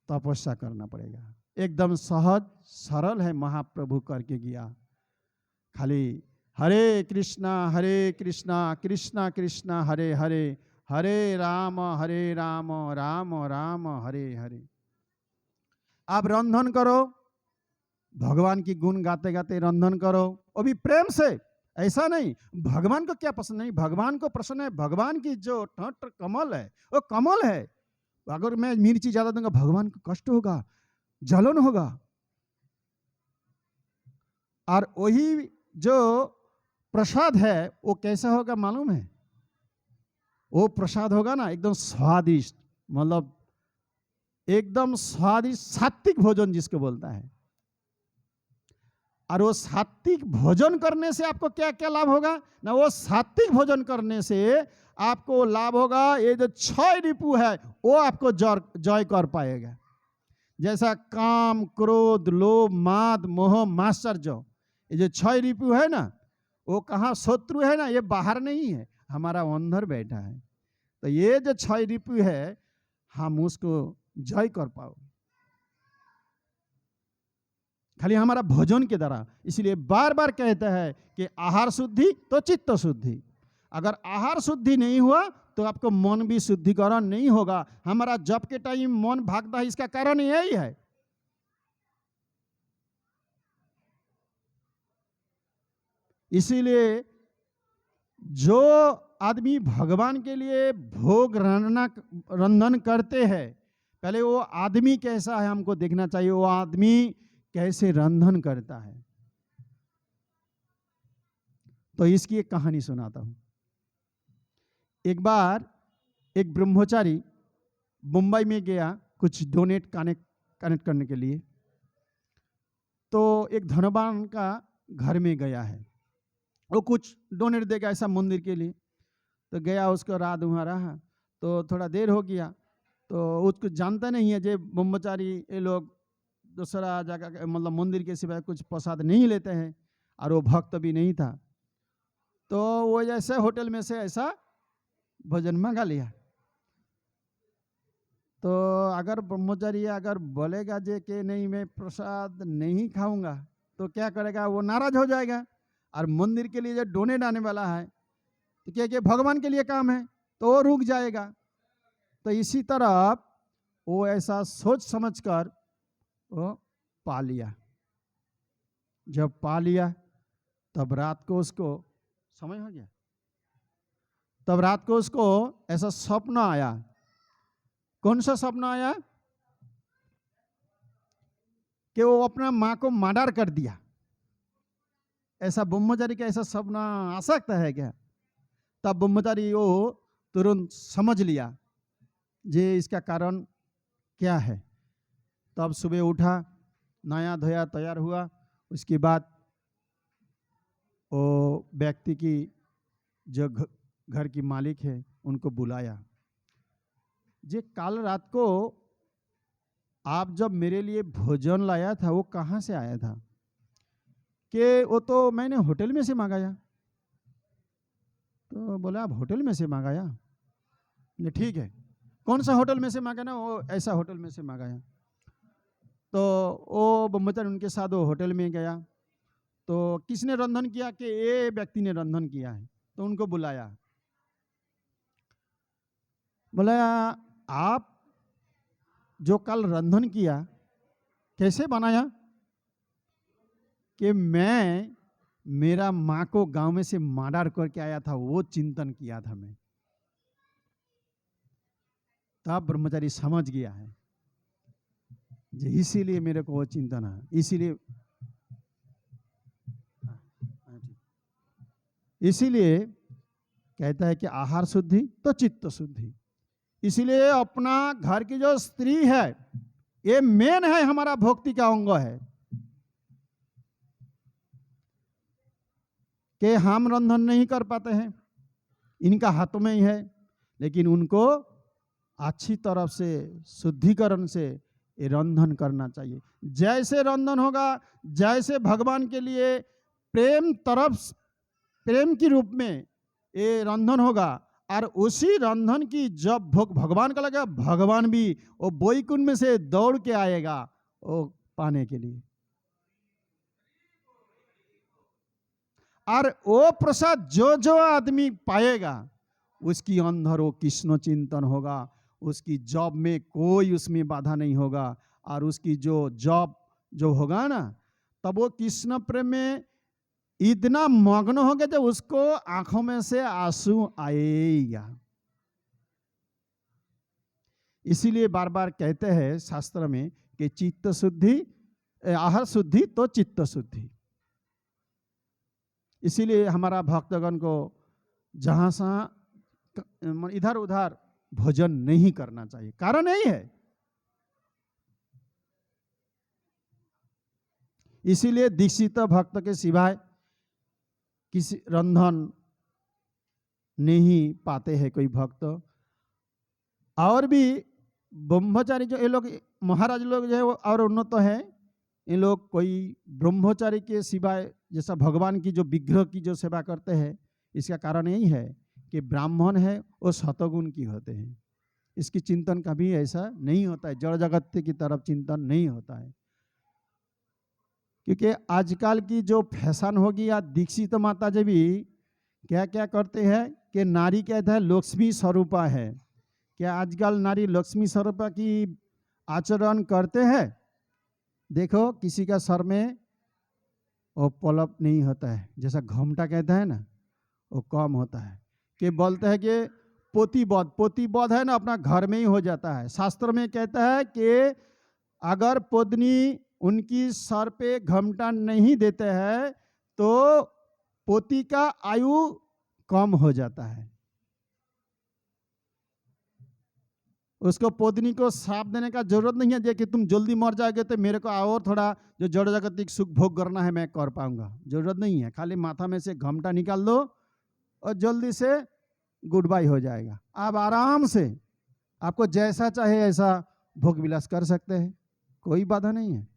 तपस्या करना पड़ेगा। एकदम सहज सरल है, महाप्रभु करके गया। खाली हरे कृष्णा कृष्णा कृष्णा हरे हरे, हरे राम राम राम हरे हरे। आप रंधन करो, भगवान की गुण गाते गाते रंधन करो, वो भी प्रेम से। ऐसा नहीं भगवान को क्या पसंद नहीं, भगवान को प्रसन्न है। भगवान की जो ठट कमल है वो कमल है। अगर मैं मिर्ची ज्यादा दूंगा, भगवान को कष्ट होगा, जलन होगा। और वही जो प्रसाद है वो कैसा होगा मालूम है? वो प्रसाद होगा ना एकदम स्वादिष्ट, मतलब एकदम स्वादिष्ट सात्विक भोजन जिसको बोलता है। और वो सात्विक भोजन करने से आपको क्या क्या लाभ होगा ना? वो सात्विक भोजन करने से आपको लाभ होगा, ये जो 6 रिपु है वो आपको जय कर पाएगा। जैसा काम, क्रोध, लोभ, माद, मोह, मात्सर्य, ये जो 6 रिपु है ना, वो कहाँ शत्रु है ना, ये बाहर नहीं है, हमारा अंदर बैठा है। तो ये जो 6 रिपु है हम उसको जय कर पाओ खाली हमारा भोजन के द्वारा। इसलिए बार बार कहता है कि आहार शुद्धि तो चित्त शुद्धि। अगर आहार शुद्धि नहीं हुआ तो आपको मन भी शुद्धिकरण नहीं होगा। हमारा जप के टाइम मन भागता है, इसका कारण यही है। इसीलिए जो आदमी भगवान के लिए भोग रंधन करते हैं, पहले वो आदमी कैसा है हमको देखना चाहिए, वो आदमी कैसे रंधन करता है। तो इसकी एक कहानी सुनाता हूं। एक बार एक ब्रह्मचारी मुंबई में गया कुछ डोनेट कनेक्ट करने के लिए, तो एक धनवान का घर में गया है, वो कुछ डोनेट देगा ऐसा मंदिर के लिए। तो गया, उसको रात वहाँ रहा, तो थोड़ा देर हो गया, तो उसको जानता नहीं है जे ब्रह्मचारी ये लोग दूसरा जगह मतलब मंदिर के सिवाय कुछ प्रसाद नहीं लेते हैं, और वो भक्त भी नहीं था। तो वो जैसे होटल में से ऐसा भोजन मंगा लिया। तो अगर ब्रह्मचारी अगर बोलेगा जे कि नहीं मैं प्रसाद नहीं खाऊंगा, तो क्या करेगा, वो नाराज हो जाएगा। और मंदिर के लिए जो डोनेट आने वाला है, तो क्या भगवान के लिए काम है, तो वो रुक जाएगा। तो इसी तरह वो ऐसा सोच समझकर वो पा लिया। जब पा लिया तब रात को उसको समय हो गया, तब रात को उसको ऐसा सपना आया। कौन सा सपना आया? कि वो अपना माँ को मर्डर कर दिया। ऐसा ब्रह्मचारी का ऐसा सपना आ सकता है क्या? तब ब्रह्मचारी वो तुरंत समझ लिया जे इसका कारण क्या है। तब सुबह उठा, नया धोया, तैयार हुआ। उसके बाद वो व्यक्ति की जो घर की मालिक है उनको बुलाया, जे कल रात को आप जब मेरे लिए भोजन लाया था वो कहाँ से आया था? कि वो तो मैंने होटल में से मंगाया। तो बोला आप होटल में से मंगाया? ठीक है, कौन सा होटल में से मंगाया? ना वो ऐसा होटल में से मंगाया। तो वो ब्रह्मचारी उनके साथ वो होटल में गया। तो किसने रंधन किया? कि ये व्यक्ति ने रंधन किया है। तो उनको बुलाया, बोला आप जो कल रंधन किया कैसे बनाया? कि मैं मेरा माँ को गांव में से मर्डर करके आया था, वो चिंतन किया था मैं। तब ब्रह्मचारी समझ गया है, इसीलिए मेरे को वो चिंतन है, इसीलिए कहता है कि आहार शुद्धि तो चित्त शुद्धि। इसीलिए अपना घर की जो स्त्री है ये मेन है, हमारा भक्ति का अंग है। कि हम रंधन नहीं कर पाते हैं, इनका हाथों में ही है, लेकिन उनको अच्छी तरफ से शुद्धिकरण से ये रंधन करना चाहिए। जैसे रंधन होगा, जैसे भगवान के लिए प्रेम की रूप में ये रंधन होगा, और उसी रंधन की जब भोग भगवान का लगेगा, भगवान भी वो वैकुंठ में से दौड़ के आएगा वो पाने के लिए। और वो प्रसाद जो जो आदमी पाएगा उसकी अंदर वो कृष्ण चिंतन होगा, उसकी जॉब में कोई उसमें बाधा नहीं होगा, और उसकी जो जॉब जो होगा ना, तब वो कृष्ण प्रेम में इतना मग्न हो गया जब उसको आंखों में से आंसू आएगा। इसीलिए बार बार कहते हैं शास्त्र में कि चित्त शुद्धि, आहार शुद्धि तो चित्त शुद्धि। इसीलिए हमारा भक्तगण को जहां सहां इधर उधर भोजन नहीं करना चाहिए। कारण यही है। इसीलिए दीक्षित भक्त के सिवाय किसी रंधन नहीं पाते हैं कोई भक्त। और भी ब्रह्मचारी जो ये लोग महाराज लोग जो है वो और उन्नत है, इन लोग कोई ब्रह्मचारी के सिवाय जैसा भगवान की जो विग्रह की जो सेवा करते हैं, इसका कारण यही है कि ब्राह्मण है वो शतगुण की होते हैं। इसकी चिंतन कभी ऐसा नहीं होता है, जड़ जगत की तरफ चिंतन नहीं होता है। क्योंकि आजकल की जो फैशन होगी, या दीक्षित माता जी भी क्या क्या करते हैं कि नारी कहता है लक्ष्मी स्वरूपा है। क्या आजकल नारी लक्ष्मी स्वरूपा की आचरण करते हैं? देखो किसी का सर में वो पलप नहीं होता है, जैसा घोमटा कहता है ना, वो कम होता है। कि बोलते हैं कि पोतीबोध है ना, अपना घर में ही हो जाता है। शास्त्र में कहता है कि अगर पत्नी उनकी सर पे घमटा नहीं देते हैं तो पोती का आयु कम हो जाता है। उसको पत्नी को श्राप देने का जरूरत नहीं है जे कि तुम जल्दी मर जाओगे तो मेरे को और थोड़ा जो जड़ जागतिक सुख भोग करना है मैं कर पाऊंगा। जरूरत नहीं है, खाली माथा में से घमटा निकाल दो और जल्दी से गुड बाय हो जाएगा। आप आराम से आपको जैसा चाहे ऐसा भोग विलास कर सकते हैं, कोई बाधा नहीं है।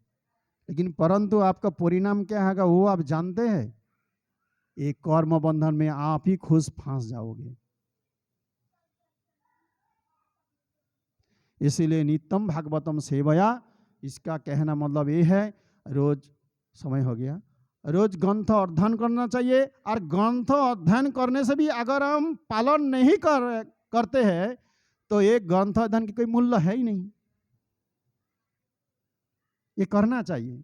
लेकिन परंतु आपका परिणाम क्या होगा वो आप जानते हैं। एक कर्म बंधन में आप ही खुद फंस जाओगे। इसीलिए नित्यम भागवतम सेवया, इसका कहना मतलब ये है रोज, समय हो गया, रोज ग्रंथ अध्ययन करना चाहिए। और ग्रंथ अध्ययन करने से भी अगर हम पालन नहीं करते हैं तो एक ग्रंथ अध्ययन की कोई मूल्य है ही नहीं। ये करना चाहिए।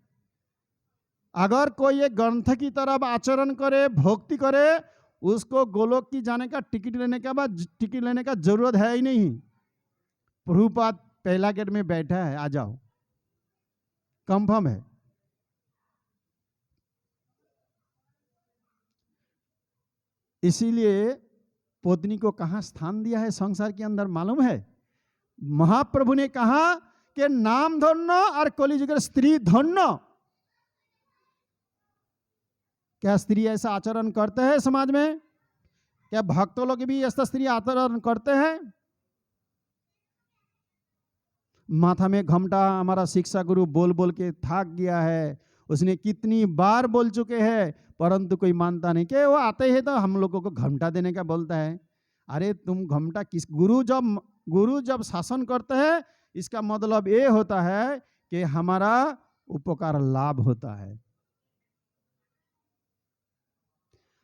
अगर कोई एक ग्रंथ की तरफ आचरण करे, भक्ति करे, उसको गोलोक की जाने का टिकट लेने का जरूरत है ही नहीं। प्रभुपाद पहला गेट में बैठा है, आ जाओ, कंफर्म है। इसीलिए पत्नी को कहां स्थान दिया है संसार के अंदर मालूम है? महाप्रभु ने कहा कि नाम धन्य और कलियुग स्त्री धन्य। क्या स्त्री ऐसा आचरण करते हैं समाज में? क्या भक्तों लोग भी ऐसा स्त्री आचरण करते हैं? माथा में घमटा हमारा शिक्षा गुरु बोल बोल के थक गया है, उसने कितनी बार बोल चुके हैं, परंतु कोई मानता नहीं। कि वो आते हैं तो हम लोगों को घमटा देने का बोलता है। अरे तुम घमटा किस, गुरु जब शासन करते हैं इसका मतलब ये होता है कि हमारा उपकार लाभ होता है।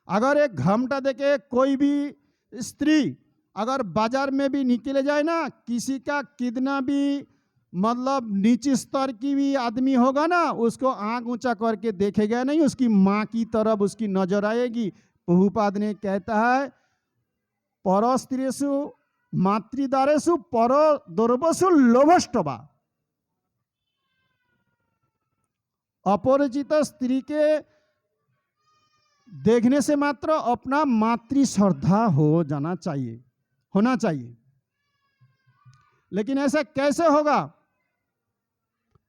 अगर एक घमटा देके कोई भी स्त्री अगर बाजार में भी निकले जाए ना, किसी का कितना भी मतलब नीचे स्तर की भी आदमी होगा ना, उसको आंख ऊंचा करके देखेगा नहीं, उसकी माँ की तरफ उसकी नजर आएगी। प्रभुपाद ने कहता है पर स्त्रीसु मातृदारेसु पर दुर्वसु लोभष्टवा। अपरिचित स्त्री के देखने से मात्र अपना मातृ श्रद्धा होना चाहिए। लेकिन ऐसा कैसे होगा?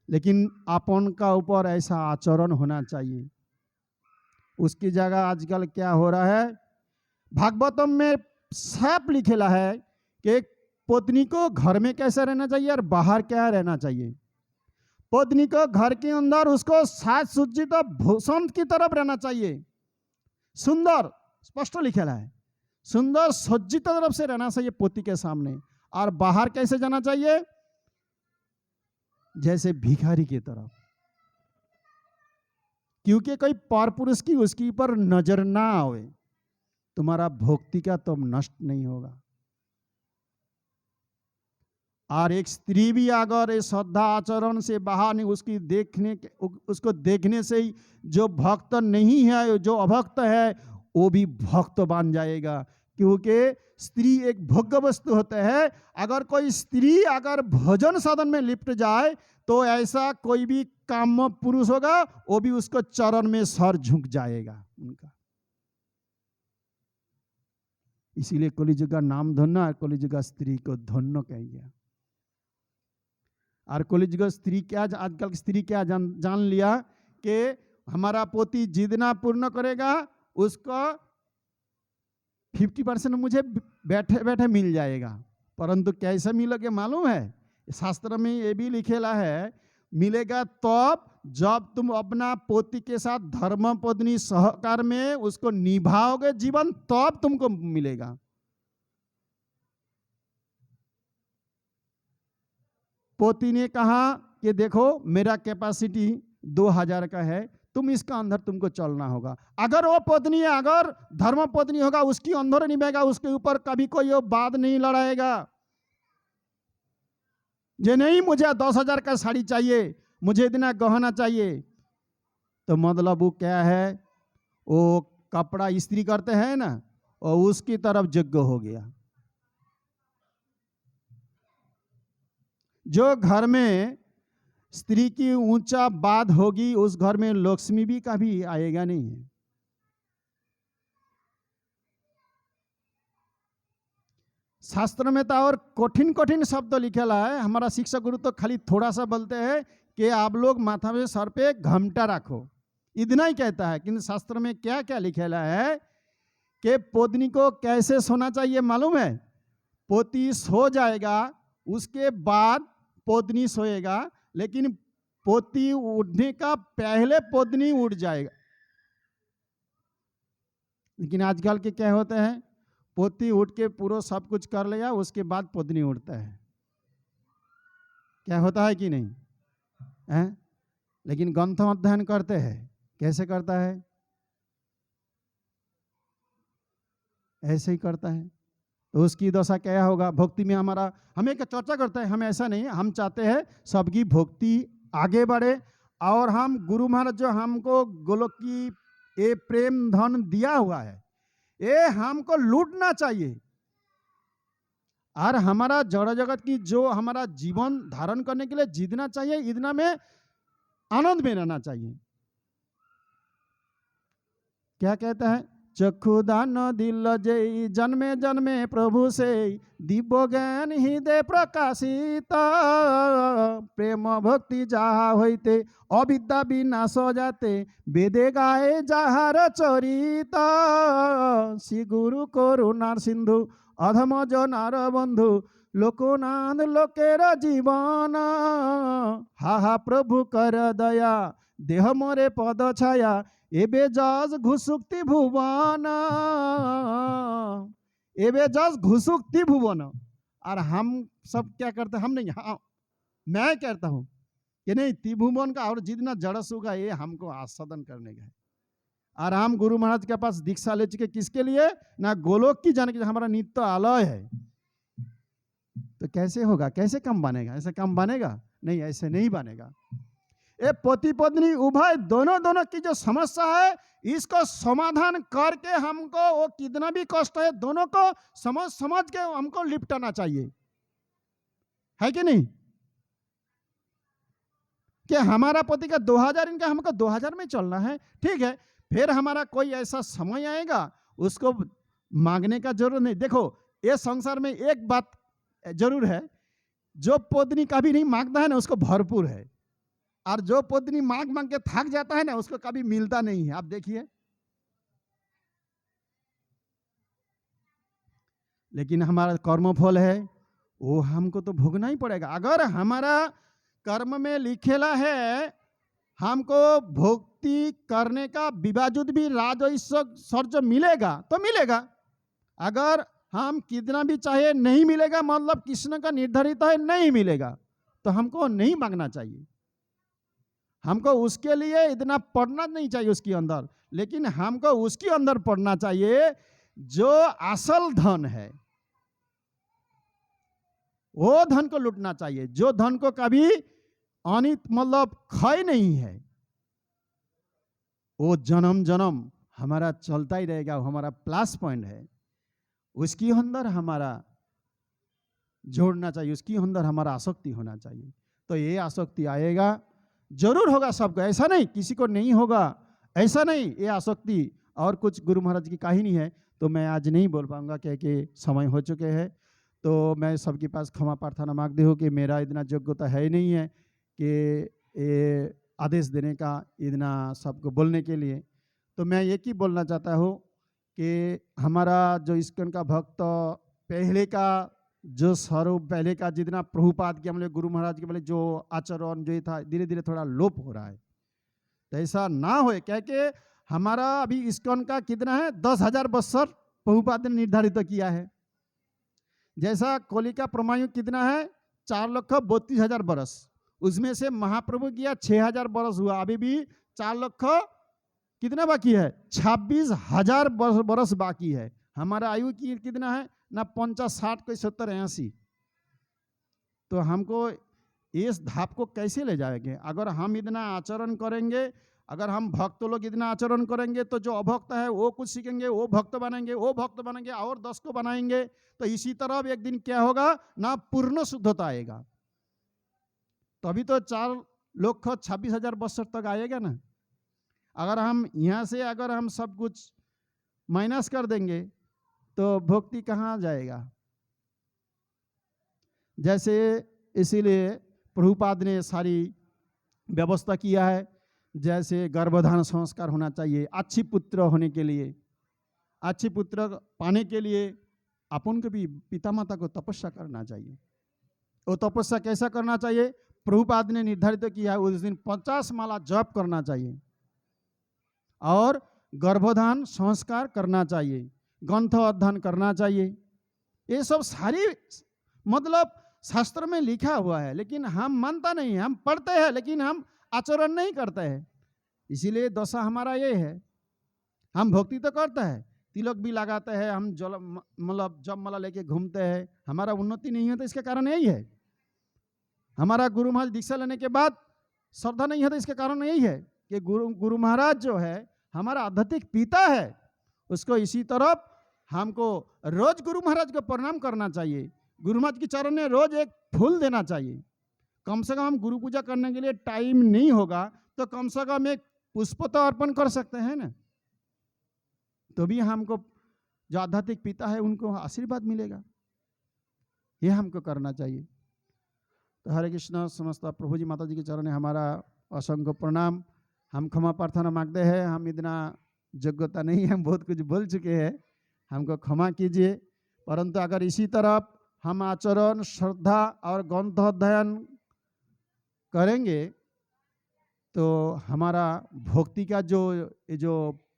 लेकिन अपन का ऊपर ऐसा आचरण होना चाहिए। उसकी जगह आजकल क्या हो रहा है, भागवतम में साफ लिखेला है कि पत्नी को घर में कैसे रहना चाहिए और बाहर क्या रहना चाहिए। पत्नी को घर के अंदर उसको साज सुज्जित भूषण की तरफ रहना चाहिए, सुंदर, स्पष्ट लिखेला है, सुंदर सज्जित तरफ से रहना चाहिए पति के सामने। और बाहर कैसे जाना चाहिए? जैसे भिखारी की तरफ, क्योंकि कोई पर पुरुष की उसके ऊपर नजर ना आवे, तुम्हारा भक्ति का तो नष्ट नहीं होगा। और एक स्त्री भी अगर इस श्रद्धा आचरण से बाहर नहीं, उसको देखने से ही जो भक्त नहीं है, जो अभक्त है, वो भी भक्त बन जाएगा। क्योंकि स्त्री एक भोग्य वस्तु होता है। अगर कोई स्त्री अगर भोजन साधन में लिप्त जाए तो ऐसा कोई भी काम पुरुष होगा वो भी उसको चरण में सर झुक जाएगा उनका। इसीलिए कलियुग का नाम धन्य और कलियुग का स्त्री को धन्य कहिए। और कलियुग स्त्री क्या, आजकल की स्त्री क्या जान लिया कि हमारा पोती जितना पूर्ण करेगा उसको 50% मुझे बैठे बैठे मिल जाएगा। परंतु कैसे मिलोगे मालूम है? शास्त्र में ये भी लिखेला है, मिलेगा तब जब तुम अपना पोती के साथ धर्म पत्नी सहकार में उसको निभाओगे जीवन, तब तुमको मिलेगा। पोती ने कहा कि देखो मेरा कैपेसिटी 2000 का है, तुम इसका अंदर तुमको चलना होगा। अगर वो पत्नी अगर धर्म पत्नी होगा उसकी अंदर निभाएगा, उसके ऊपर कभी कोई वो बात नहीं लड़ाएगा जे नहीं मुझे 10,000 का साड़ी चाहिए, मुझे इतना गहना चाहिए। तो मतलब वो क्या है, वो कपड़ा इस्त्री करते हैं ना, और उसकी तरफ यज्ञ हो गया। जो घर में स्त्री की ऊंचा बात होगी उस घर में लक्ष्मी भी कभी आएगा नहीं है। शास्त्र में तो और कठिन कठिन शब्द लिखेला है। हमारा शिक्षक गुरु तो खाली थोड़ा सा बोलते हैं कि आप लोग माथा में सर पे घमटा रखो, इतना ही कहता है। किंतु शास्त्र में क्या क्या लिखेला है कि पोतनी को कैसे सोना चाहिए मालूम है? पोती सो जाएगा, उसके बाद पोतनी सोएगा, लेकिन पोती उठने का पहले पोतनी उठ जाएगा। लेकिन आजकल के क्या होते हैं, पोती उठ के पूरा सब कुछ कर लिया, उसके बाद पोतनी उठता है। क्या होता है कि नहीं है? लेकिन ग्रंथ अध्ययन करते हैं, कैसे करता है? ऐसे ही करता है। तो उसकी दशा क्या होगा? भक्ति में हमारा, हम एक चर्चा करते हैं, हम ऐसा नहीं, हम चाहते हैं सबकी भक्ति आगे बढ़े, और हम गुरु महाराज जो हमको गोलोक की ये प्रेम धन दिया हुआ है, ये हमको लूटना चाहिए। और हमारा जड़ जगत की जो हमारा जीवन धारण करने के लिए जीतना चाहिए, इतना में आनंद में रहना चाहिए। क्या कहता है? चक्षु दान दिल जय जन्मे जन्मे प्रभु से दिव्य ज्ञान हृदय प्रकाशित प्रेम भक्ति जहा होते अविद्या विनाश जाते वेदे गाए जाहार चरित श्री गुरु करुणार सिंधु अधम जनार बंधु लोकनाथ लोकेर जीवन हा हा प्रभु कर दया देह मोरे पद छाया एबे जज घुसुक्ति भुवन, एबे जज घुसुक्ति भुवन। और हम सब क्या करते हैं? हम नहीं, हाँ मैं कहता हूँ कि नहीं, त्रिभुवन का और जितना जड़स होगा ये हमको आस्वादन करने का है। और हम गुरु महाराज के पास दीक्षा ले चुके किसके लिए? ना गोलोक की जाने के, हमारा नित्य आलय है। तो कैसे होगा? कैसे कम बनेगा? ऐसे कम बनेगा नहीं, ऐसे नहीं बनेगा। ये पति पत्नी उभय दोनों की जो समस्या है, इसको समाधान करके हमको वो कितना भी कष्ट है दोनों को समझ के हमको लिपटाना चाहिए, है कि नहीं? कि हमारा पति का 2000 इनका, हमको 2000 में चलना है, ठीक है। फिर हमारा कोई ऐसा समय आएगा उसको मांगने का जरूरत नहीं। देखो ये संसार में एक बात जरूर है, जो पत्नी कभी नहीं मांगता है ना उसको भरपूर है, और जो पत्नी मांग मांग के थक जाता है ना उसको कभी मिलता नहीं है। आप देखिए, लेकिन हमारा कर्मफल है वो हमको तो भोगना ही पड़ेगा। अगर हमारा कर्म में लिखेला है हमको भक्ति करने का विवाजुद भी राजस्व मिलेगा तो मिलेगा, अगर हम कितना भी चाहे नहीं मिलेगा, मतलब कृष्ण का निर्धारित है नहीं मिलेगा, तो हमको नहीं मांगना चाहिए। हमको उसके लिए इतना पढ़ना नहीं चाहिए उसके अंदर, लेकिन हमको उसके अंदर पढ़ना चाहिए जो असल धन है, वो धन को लूटना चाहिए, जो धन को कभी अनित मतलब क्षय नहीं है, वो जन्म जन्म हमारा चलता ही रहेगा, वो हमारा प्लस पॉइंट है। उसके अंदर हमारा जोड़ना चाहिए, उसके अंदर हमारा आसक्ति होना चाहिए। तो ये आसक्ति आएगा, जरूर होगा सबको, ऐसा नहीं किसी को नहीं होगा, ऐसा नहीं। ये आसक्ति और कुछ गुरु महाराज की कहानी है, तो मैं आज नहीं बोल पाऊंगा क्योंकि समय हो चुके हैं। तो मैं सबके पास क्षमा प्रार्थना मांगती हूँ कि मेरा इतना योग्यता है ही नहीं है कि ये आदेश देने का, इतना सबको बोलने के लिए। तो मैं एक ही बोलना चाहता हूँ कि हमारा जो इस्कॉन का भक्त पहले का जो स्वरूप, पहले का जितना प्रभुपाद के हमले गुरु महाराज के बोले जो आचरण जो था, धीरे धीरे थोड़ा लोप हो रहा है। तो ऐसा ना हो, क्योंकि हमारा अभी इस्कॉन का कितना है, 10,000 बत्सर प्रभुपाद ने निर्धारित किया है। जैसा कोली का परमायु कितना है, 4,32,000 बरस, उसमें से महाप्रभु किया 6,000 बरस हुआ, अभी भी 4 लाख कितना बाकी है, 26,000 बरस बाकी है। हमारा आयु की कितना है ना, 50, 60, कोई 70, 80। तो हमको इस धाप को कैसे ले जाएंगे? अगर हम इतना आचरण करेंगे, अगर हम भक्त लोग इतना आचरण करेंगे, तो जो अभक्त है वो कुछ सीखेंगे, वो भक्त बनेंगे, वो भक्त बनेंगे और 10 को बनाएंगे। तो इसी तरह एक दिन क्या होगा ना, पूर्ण शुद्धता आएगा, तभी तो 4,26,000 बरस तक आएगा ना। अगर हम यहाँ से अगर हम सब कुछ माइनस कर देंगे तो भक्ति कहाँ जाएगा? जैसे इसीलिए प्रभुपाद ने सारी व्यवस्था किया है, जैसे गर्भधान संस्कार होना चाहिए अच्छी पुत्र होने के लिए, अच्छी पुत्र पाने के लिए अपन को भी पिता माता को तपस्या करना चाहिए। वो तपस्या कैसा करना चाहिए? प्रभुपाद ने निर्धारित किया है, उस दिन 50 माला जप करना चाहिए और गर्भधान संस्कार करना चाहिए, ग्रंथ अध्ययन करना चाहिए। ये सब सारी मतलब शास्त्र में लिखा हुआ है, लेकिन हम मानता नहीं है। हम पढ़ते हैं लेकिन हम आचरण नहीं करते हैं। इसीलिए दशा हमारा ये है। हम भक्ति तो करते हैं, तिलक भी लगाते हैं, हम जल मतलब जब माला लेके घूमते हैं, हमारा उन्नति नहीं होता। इसके कारण यही है, हमारा गुरु महाराज दीक्षा लेने के बाद श्रद्धा नहीं होता। इसके कारण यही है कि गुरु महाराज जो है हमारा आध्यात्मिक पिता है, उसको इसी तरफ हमको रोज गुरु महाराज को प्रणाम करना चाहिए। गुरु महाराज के चरण में रोज एक फूल देना चाहिए। कम से कम हम गुरु पूजा करने के लिए टाइम नहीं होगा तो कम से कम एक पुष्प तो अर्पण कर सकते हैं ना, तो भी हमको जो आध्यात्मिक पिता है उनको आशीर्वाद मिलेगा। ये हमको करना चाहिए। तो हरे कृष्ण। समस्त प्रभु जी माता जी के चरण में हमारा असंख्य प्रणाम। हम क्षमा प्रार्थना मांगते हैं, हम इतना योग्यता नहीं है, हम बहुत कुछ बोल चुके हैं, हमको क्षमा कीजिए। परंतु अगर इसी तरफ हम आचरण श्रद्धा और ग्रंथ अध्ययन करेंगे तो हमारा भक्ति का जो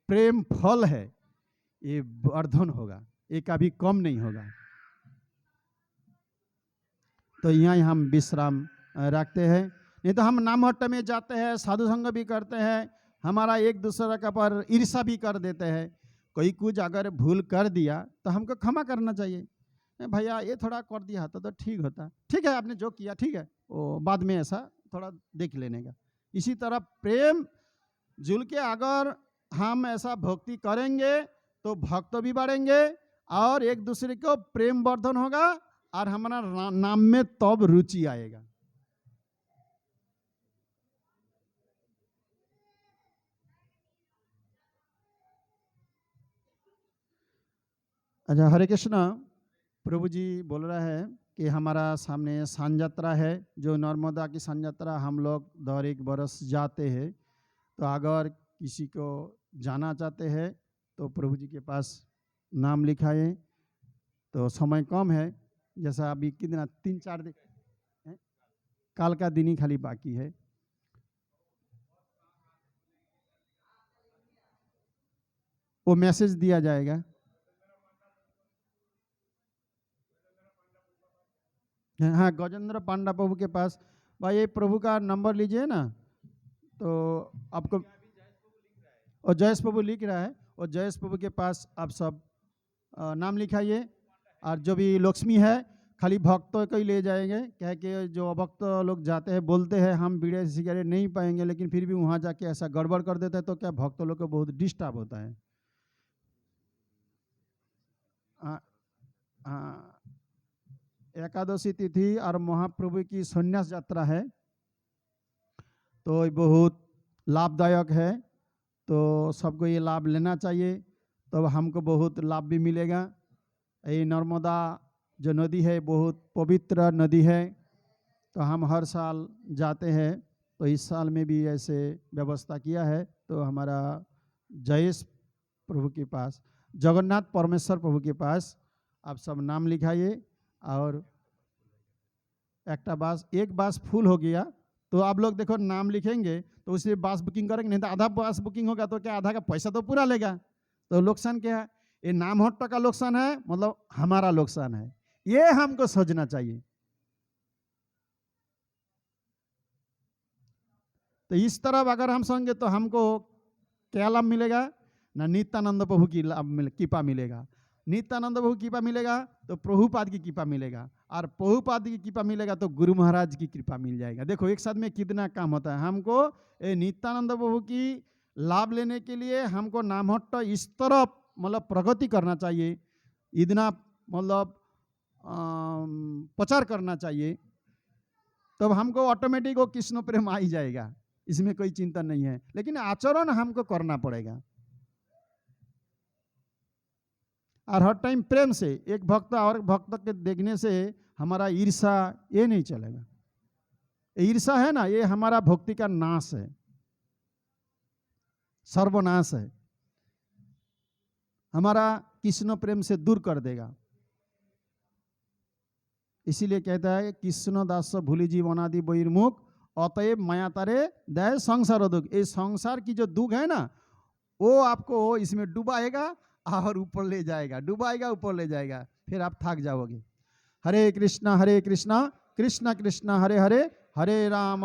प्रेम फल है ये वर्धन होगा, ये कभी कम नहीं होगा। तो यहाँ हम विश्राम रखते हैं। नहीं तो हम नाम हट्ट में जाते हैं, साधु संग भी करते हैं, हमारा एक दूसरे का पर ईर्षा भी कर देते हैं। कोई कुछ अगर भूल कर दिया तो हमको क्षमा करना चाहिए। भैया ये थोड़ा कर दिया तो ठीक होता, ठीक है आपने जो किया ठीक है, वो बाद में ऐसा थोड़ा देख लेने का। इसी तरह प्रेम जुल के अगर हम ऐसा भक्ति करेंगे तो भक्त भी बढ़ेंगे और एक दूसरे को प्रेम वर्धन होगा और हमारा नाम में तब रुचि आएगा। अच्छा, हरे कृष्ण। प्रभु जी बोल रहा है कि हमारा सामने सांझ यात्रा है, जो नर्मदा की सांझ यात्रा हम लोग दर एक बरस जाते हैं। तो अगर किसी को जाना चाहते हैं तो प्रभु जी के पास नाम लिखाए। तो समय कम है, जैसा अभी कितना 3-4 दिन, काल का दिन ही खाली बाकी है। वो मैसेज दिया जाएगा। हाँ, गजेंद्र पांडा प्रभु के पास। भाई ये प्रभु का नंबर लीजिए ना, तो आपको, और जयेश प्रभु लिख रहा है, और जयेश प्रभु के पास आप सब नाम लिखाइए। और जो भी लक्ष्मी है खाली भक्तों को ही ले जाएंगे, कह के जो अभक्त लोग जाते हैं बोलते हैं हम बीड़े सिगरेट नहीं पाएंगे, लेकिन फिर भी वहाँ जाके ऐसा गड़बड़ कर देते हैं तो क्या भक्त लोग को बहुत डिस्टर्ब होता है। एकादशी तिथि और महाप्रभु की संन्यास यात्रा है, तो बहुत लाभदायक है। तो सबको ये लाभ लेना चाहिए, तो हमको बहुत लाभ भी मिलेगा। ये नर्मदा जो नदी है बहुत पवित्र नदी है, तो हम हर साल जाते हैं। तो इस साल में भी ऐसे व्यवस्था किया है। तो हमारा जयेश प्रभु के पास, जगन्नाथ परमेश्वर प्रभु के पास आप सब नाम लिखाइए। और एक बास फुल हो गया तो आप लोग देखो नाम लिखेंगे तो उसे बास बुकिंग करेंगे, नहीं तो आधा बास बुकिंग होगा तो क्या आधा का पैसा तो पूरा लेगा। तो नुकसान क्या है? ये नाम हट्टा का नुकसान है, मतलब हमारा नुकसान है। ये हमको सोचना चाहिए। तो इस तरफ अगर हम समझेंगे तो हमको क्या लाभ मिलेगा ना? नित्यानंद प्रभु की कृपा मिलेगा। नित्यानंद प्रभु की कृपा मिलेगा तो प्रभुपाद की कृपा मिलेगा, और प्रभुपाद की कृपा मिलेगा तो गुरु महाराज की कृपा मिल जाएगा। देखो एक साथ में कितना काम होता है। हमको नित्यानंद प्रभु की लाभ लेने के लिए हमको नामहट्ट इस तरफ मतलब प्रगति करना चाहिए, इतना मतलब प्रचार करना चाहिए, तब हमको ऑटोमेटिक वो कृष्ण प्रेम आ ही जाएगा। इसमें कोई चिंता नहीं है, लेकिन आचरण हमको करना पड़ेगा। और हर टाइम प्रेम से, एक भक्त और भक्त के देखने से हमारा ईर्षा ये नहीं चलेगा। ईर्षा है ना, ये हमारा भक्ति का नाश है, सर्वनाश है, हमारा कृष्ण प्रेम से दूर कर देगा। इसीलिए कहता है कृष्ण दास भूली जीवनादि बहिर्मुख अतएव माया तारे दया संसार दुख। ये संसार की जो दुख है ना, वो आपको इसमें डुबाएगा और ऊपर ले जाएगा, डुबाएगा ऊपर ले जाएगा, फिर आप थक जाओगे। हरे कृष्णा कृष्ण कृष्ण हरे हरे, हरे राम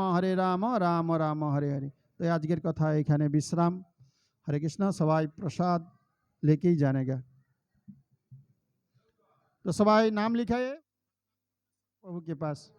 राम राम हरे हरे। तो आजकेर कथा एखाने विश्राम। हरे कृष्णा। सबाई प्रसाद लेके ही जानेगा। तो सबाई नाम लिखाए प्रभु के पास।